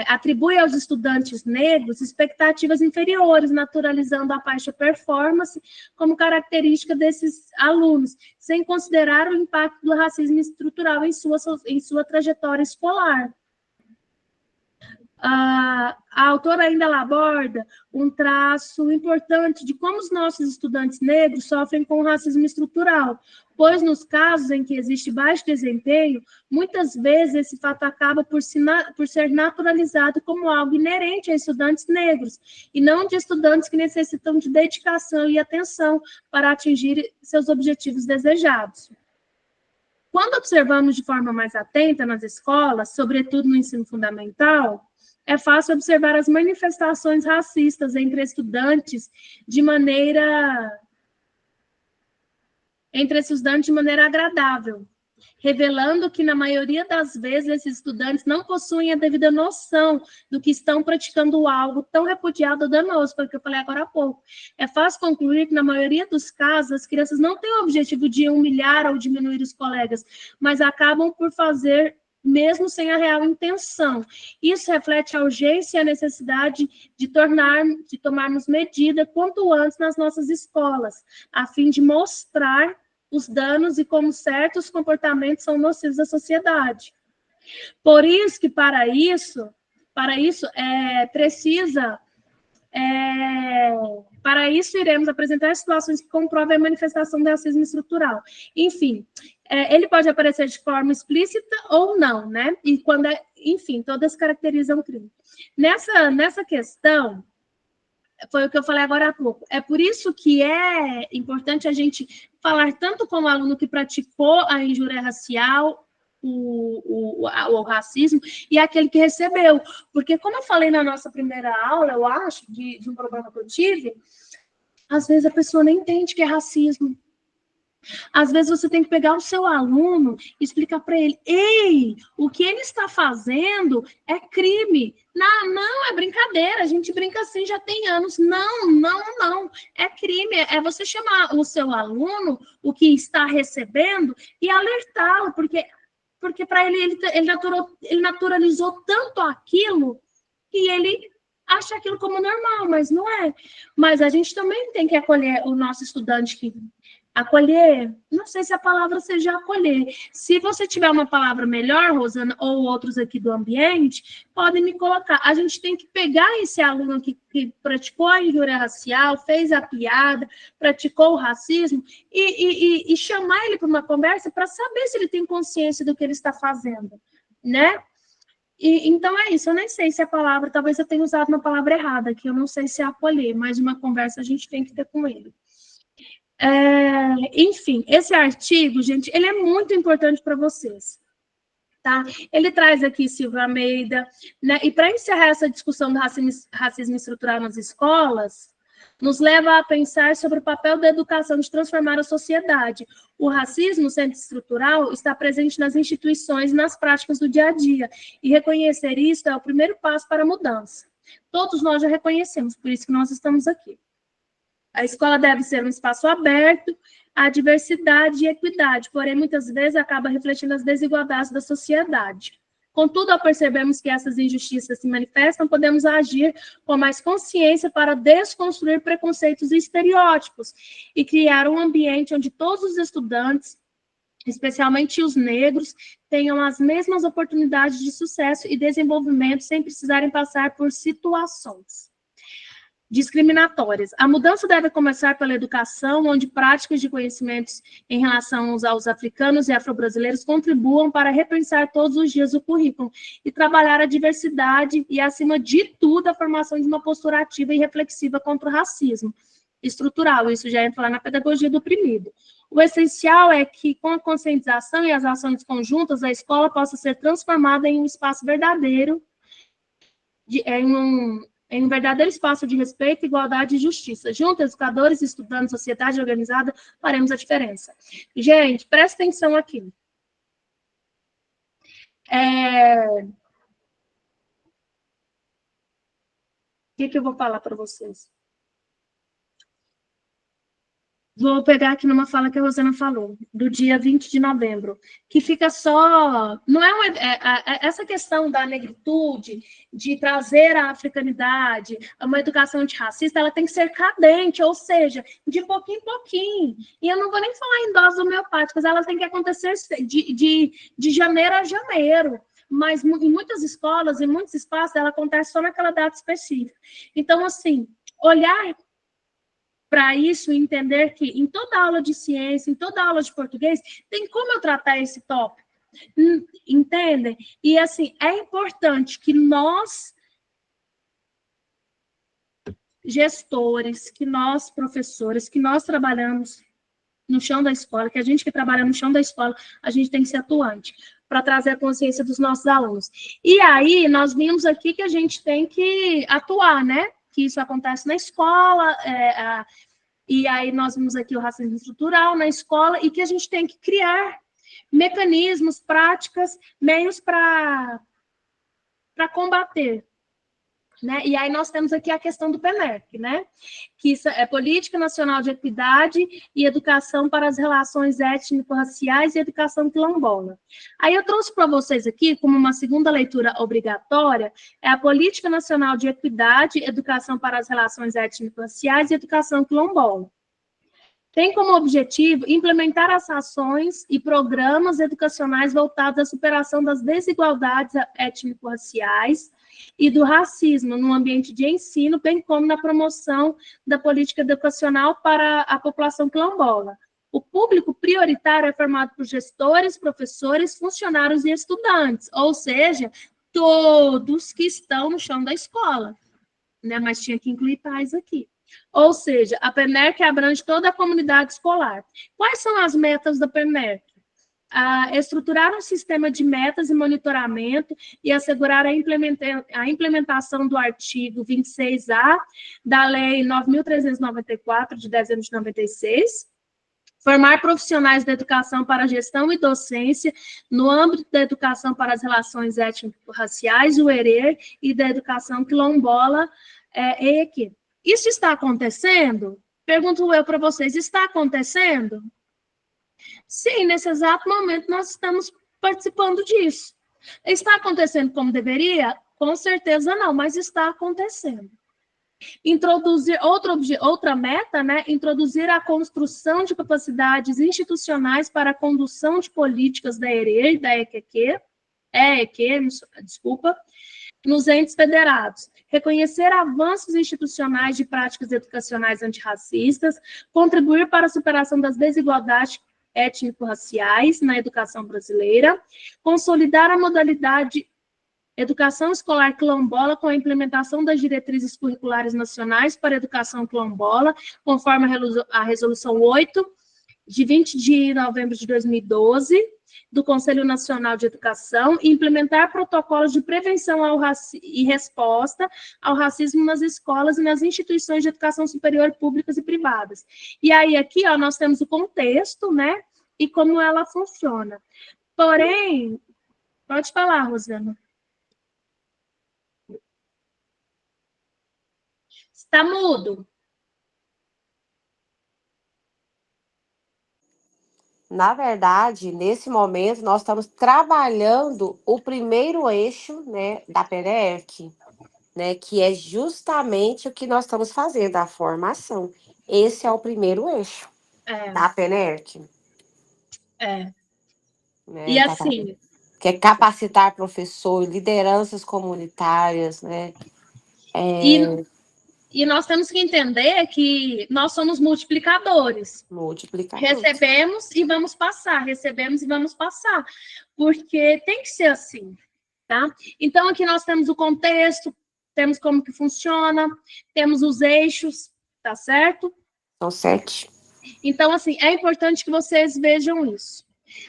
atribui aos estudantes negros expectativas inferiores, naturalizando a baixa performance como característica desses alunos, sem considerar o impacto do racismo estrutural em sua trajetória escolar. A autora ainda aborda um traço importante de como os nossos estudantes negros sofrem com o racismo estrutural, pois nos casos em que existe baixo desempenho, muitas vezes esse fato acaba por ser naturalizado como algo inerente a estudantes negros, e não de estudantes que necessitam de dedicação e atenção para atingir seus objetivos desejados. Quando observamos de forma mais atenta nas escolas, sobretudo no ensino fundamental, é fácil observar as manifestações racistas entre estudantes de maneira agradável, revelando que, na maioria das vezes, esses estudantes não possuem a devida noção do que estão praticando algo tão repudiado ou danoso, foi o que eu falei agora há pouco. É fácil concluir que, na maioria dos casos, as crianças não têm o objetivo de humilhar ou diminuir os colegas, mas acabam por fazer mesmo sem a real intenção. Isso reflete a urgência e a necessidade de tomarmos medida quanto antes nas nossas escolas, a fim de mostrar os danos e como certos comportamentos são nocivos à sociedade. Por isso que, para isso iremos apresentar situações que comprovem a manifestação do racismo estrutural. Enfim, ele pode aparecer de forma explícita ou não, né? E quando enfim, todas caracterizam o crime. Nessa questão, foi o que eu falei agora há pouco. É por isso que é importante a gente falar tanto com o aluno que praticou a injúria racial, o racismo, e aquele que recebeu. Porque, como eu falei na nossa primeira aula, eu acho, de um problema que eu tive, às vezes a pessoa nem entende que é racismo. Às vezes você tem que pegar o seu aluno e explicar para ele: ei, o que ele está fazendo é crime. Não, é brincadeira, a gente brinca assim já tem anos. Não, é crime. É você chamar o seu aluno, o que está recebendo, e alertá-lo, porque para ele naturalizou tanto aquilo que ele acha aquilo como normal, mas não é. Mas a gente também tem que acolher o nosso estudante acolher, não sei se a palavra seja acolher. Se você tiver uma palavra melhor, Rosana, ou outros aqui do ambiente, podem me colocar. A gente tem que pegar esse aluno que praticou a injúria racial, fez a piada, praticou o racismo, e chamar ele para uma conversa para saber se ele tem consciência do que ele está fazendo, né? Então é isso, eu nem sei se a palavra, talvez eu tenha usado uma palavra errada, que eu não sei se é acolher, mas uma conversa a gente tem que ter com ele. Enfim, esse artigo, gente, ele é muito importante para vocês, tá? Ele traz aqui Silvia Almeida, né? E para encerrar essa discussão do racismo estrutural nas escolas, nos leva a pensar sobre o papel da educação de transformar a sociedade. O racismo, sendo estrutural, está presente nas instituições e nas práticas do dia a dia, e reconhecer isso é o primeiro passo para a mudança. Todos nós já reconhecemos, por isso que nós estamos aqui. A escola deve ser um espaço aberto à diversidade e equidade, porém, muitas vezes, acaba refletindo as desigualdades da sociedade. Contudo, ao percebermos que essas injustiças se manifestam, podemos agir com mais consciência para desconstruir preconceitos e estereótipos e criar um ambiente onde todos os estudantes, especialmente os negros, tenham as mesmas oportunidades de sucesso e desenvolvimento sem precisarem passar por situações. discriminatórias. A mudança deve começar pela educação, onde práticas de conhecimentos em relação aos africanos e afro-brasileiros contribuam para repensar todos os dias o currículo e trabalhar a diversidade e, acima de tudo, a formação de uma postura ativa e reflexiva contra o racismo estrutural. Isso já entra lá na pedagogia do oprimido. O essencial é que, com a conscientização e as ações conjuntas, a escola possa ser transformada em um espaço verdadeiro, em um verdadeiro espaço de respeito, igualdade e justiça. Juntos, educadores, estudantes, sociedade organizada, faremos a diferença. Gente, presta atenção aqui. O que eu vou falar para vocês? Vou pegar aqui numa fala que a Rosana falou, do dia 20 de novembro, que fica só... Não essa questão da negritude, de trazer a africanidade, uma educação antirracista, ela tem que ser cadente, ou seja, de pouquinho em pouquinho. E eu não vou nem falar em doses homeopáticas, ela tem que acontecer de janeiro a janeiro. Mas em muitas escolas, em muitos espaços, ela acontece só naquela data específica. Então, assim, olhar para isso, entender que em toda aula de ciência, em toda aula de português, tem como eu tratar esse tópico, entendem? E, assim, é importante que nós, gestores, que nós, professores, que nós trabalhamos no chão da escola, que a gente que trabalha no chão da escola, a gente tem que ser atuante para trazer a consciência dos nossos alunos. E aí, nós vimos aqui que a gente tem que atuar, né? Que isso acontece na escola, e aí nós vimos aqui o racismo estrutural na escola, e que a gente tem que criar mecanismos, práticas, meios para combater. Né? E aí nós temos aqui a questão do PNEC, né? Que isso é Política Nacional de Equidade e Educação para as Relações Étnico-Raciais e Educação Quilombola. Aí eu trouxe para vocês aqui, como uma segunda leitura obrigatória, é a Política Nacional de Equidade, Educação para as Relações Étnico-Raciais e Educação Quilombola. Tem como objetivo implementar as ações e programas educacionais voltados à superação das desigualdades étnico-raciais e do racismo no ambiente de ensino, bem como na promoção da política educacional para a população quilombola. O público prioritário é formado por gestores, professores, funcionários e estudantes, ou seja, todos que estão no chão da escola, né? Mas tinha que incluir pais aqui. Ou seja, a PNEC abrange toda a comunidade escolar. Quais são as metas da PNEC? Estruturar um sistema de metas e monitoramento e assegurar a implementação do artigo 26A da Lei 9.394, de dezembro de 96, formar profissionais da educação para a gestão e docência no âmbito da educação para as relações étnico-raciais, o ERER, e da educação quilombola, EEQ. Isso está acontecendo? Pergunto eu para vocês, está acontecendo? Sim, nesse exato momento nós estamos participando disso. Está acontecendo como deveria? Com certeza não, mas está acontecendo. Introduzir outra meta, né? Introduzir a construção de capacidades institucionais para a condução de políticas da ERE e da EEQ, nos entes federados. Reconhecer avanços institucionais de práticas educacionais antirracistas, contribuir para a superação das desigualdades étnico-raciais na educação brasileira, consolidar a modalidade educação escolar quilombola com a implementação das diretrizes curriculares nacionais para a educação quilombola, conforme a Resolução 8, de 20 de novembro de 2012, do Conselho Nacional de Educação, e implementar protocolos de prevenção e resposta ao racismo nas escolas e nas instituições de educação superior públicas e privadas. E aí, aqui, ó, nós temos o contexto, né, e como ela funciona. Porém, pode falar, Rosana. Está mudo. Na verdade, nesse momento, nós estamos trabalhando o primeiro eixo, né, da PNEC, né, que é justamente o que nós estamos fazendo, a formação. Esse é o primeiro eixo da PNEC. Né, e assim... Que é capacitar professores, lideranças comunitárias, né? E nós temos que entender que nós somos multiplicadores. Recebemos e vamos passar, recebemos e vamos passar. Porque tem que ser assim, tá? Então, aqui nós temos o contexto, temos como que funciona, temos os eixos, tá certo? São 7. Então, assim, é importante que vocês vejam isso.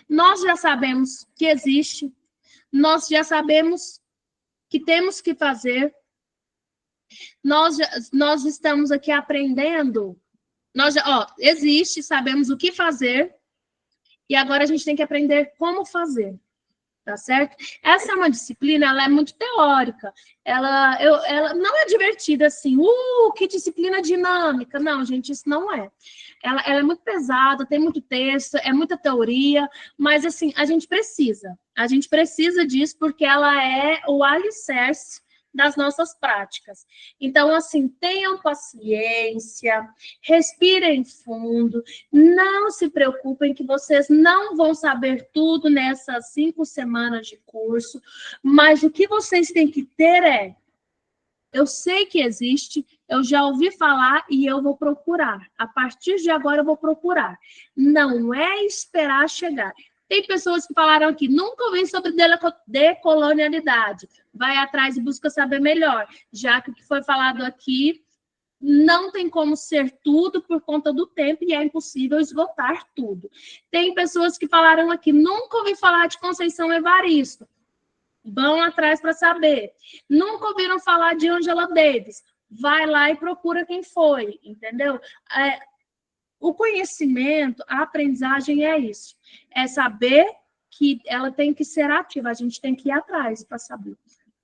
Nós já sabemos que existe, nós já sabemos que temos que fazer, nós estamos aqui aprendendo, existe, sabemos o que fazer, e agora a gente tem que aprender como fazer, tá certo? Essa é uma disciplina, ela é muito teórica, ela não é divertida assim, que disciplina dinâmica, não, gente, isso não é. Ela é muito pesada, tem muito texto, é muita teoria, mas assim, a gente precisa disso porque ela é o alicerce das nossas práticas. Então, assim, tenham paciência, respirem fundo, não se preocupem que vocês não vão saber tudo nessas 5 semanas de curso, mas o que vocês têm que ter eu sei que existe, eu já ouvi falar e eu vou procurar. A partir de agora eu vou procurar. Não é esperar chegar. Tem pessoas que falaram aqui, nunca ouvi sobre decolonialidade. Vai atrás e busca saber melhor. Já que o que foi falado aqui não tem como ser tudo por conta do tempo e é impossível esgotar tudo. Tem pessoas que falaram aqui, nunca ouvi falar de Conceição Evaristo. Vão atrás para saber. Nunca ouviram falar de Angela Davis. Vai lá e procura quem foi, entendeu? O conhecimento, a aprendizagem é isso. É saber que ela tem que ser ativa, a gente tem que ir atrás para saber,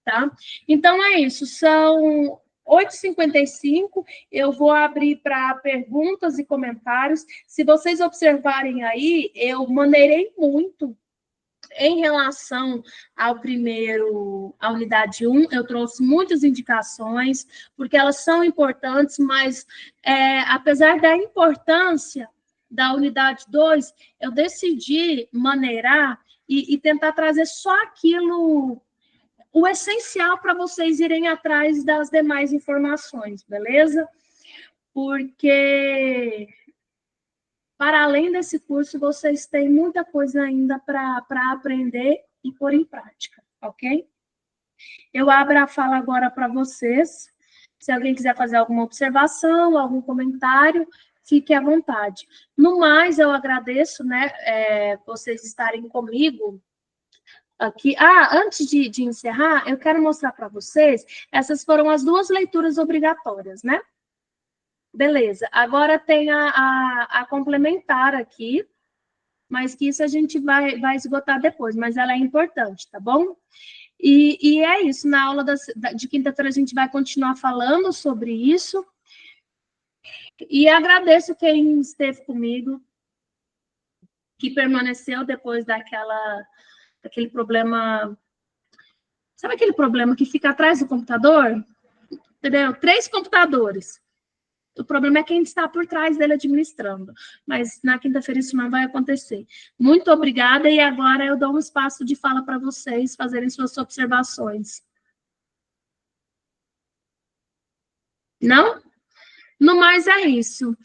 tá? Então, é isso. São 8h55, eu vou abrir para perguntas e comentários. Se vocês observarem aí, eu maneirei muito em relação ao à unidade 1, eu trouxe muitas indicações, porque elas são importantes, mas apesar da importância da unidade 2, eu decidi maneirar e tentar trazer só aquilo, o essencial para vocês irem atrás das demais informações, beleza? Porque para além desse curso, vocês têm muita coisa ainda para aprender e pôr em prática, ok? Eu abro a fala agora para vocês. Se alguém quiser fazer alguma observação, algum comentário, fique à vontade. No mais, eu agradeço, né, vocês estarem comigo aqui. Antes de encerrar, eu quero mostrar para vocês, essas foram as 2 leituras obrigatórias, né? Beleza, agora tem a complementar aqui, mas que isso a gente vai esgotar depois, mas ela é importante, tá bom? E é isso, na aula de quinta-feira a gente vai continuar falando sobre isso, e agradeço quem esteve comigo, que permaneceu depois daquele problema, sabe aquele problema que fica atrás do computador? Entendeu? 3 computadores. O problema é quem está por trás dele administrando. Mas na quinta-feira isso não vai acontecer. Muito obrigada, e agora eu dou um espaço de fala para vocês fazerem suas observações. Não? No mais é isso.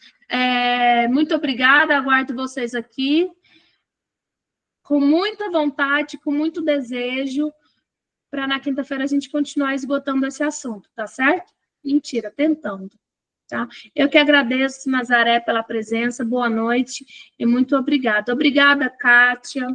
Muito obrigada, aguardo vocês aqui. Com muita vontade, com muito desejo, para na quinta-feira a gente continuar esgotando esse assunto, tá certo? Mentira, tentando. Tá? Eu que agradeço, Nazaré, pela presença, boa noite e muito obrigada. Obrigada, Kátia.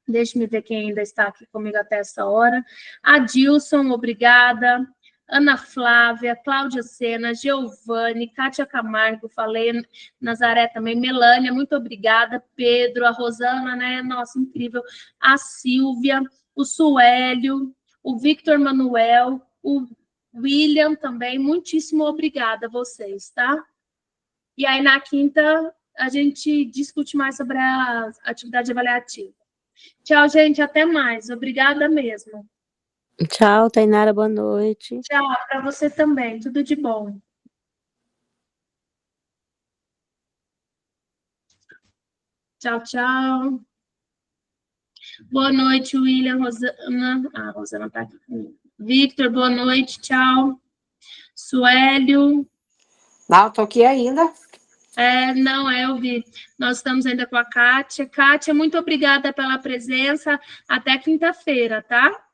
Deixa-me ver quem ainda está aqui comigo até essa hora. Adilson, obrigada. Ana Flávia, Cláudia Sena, Giovanni, Kátia Camargo, falei, Nazaré também, Melânia, muito obrigada. Pedro, a Rosana, né? Nossa, incrível. A Silvia, o Suélio, o Victor Manuel, o William também, muitíssimo obrigada a vocês, tá? E aí, na quinta, a gente discute mais sobre a atividade avaliativa. Tchau, gente, até mais. Obrigada mesmo. Tchau, Tainara, boa noite. Tchau, para você também. Tudo de bom. Tchau, tchau. Boa noite, William, Rosana. A Rosana está aqui comigo. Victor, boa noite, tchau. Suélio. Não, tô aqui ainda. Não, eu vi. Nós estamos ainda com a Kátia. Kátia, muito obrigada pela presença. Até quinta-feira, tá?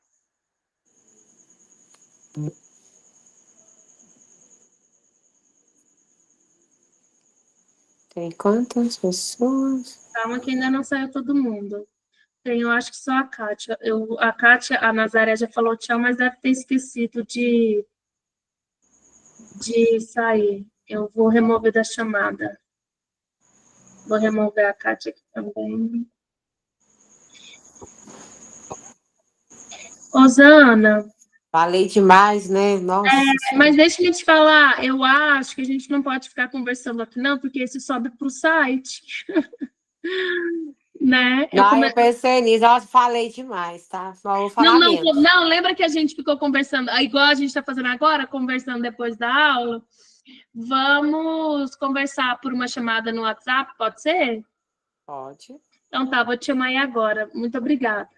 Tem quantas pessoas? Calma que ainda não saiu todo mundo. Eu acho que só a Kátia. A Kátia, a Nazaré já falou tchau, mas deve ter esquecido de sair. Eu vou remover da chamada. Vou remover a Kátia aqui também. Rosana, Falei demais, né? Nossa. mas deixa eu te falar, eu acho que a gente não pode ficar conversando aqui, não, porque isso sobe para o site. Né? Não, eu pensei nisso. Nossa, falei demais, tá? Só vou falar menos. Não, lembra que a gente ficou conversando, igual a gente está fazendo agora, conversando depois da aula? Vamos conversar por uma chamada no WhatsApp, pode ser? Pode. Então tá, vou te chamar aí agora. Muito obrigada.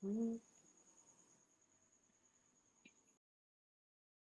Hum.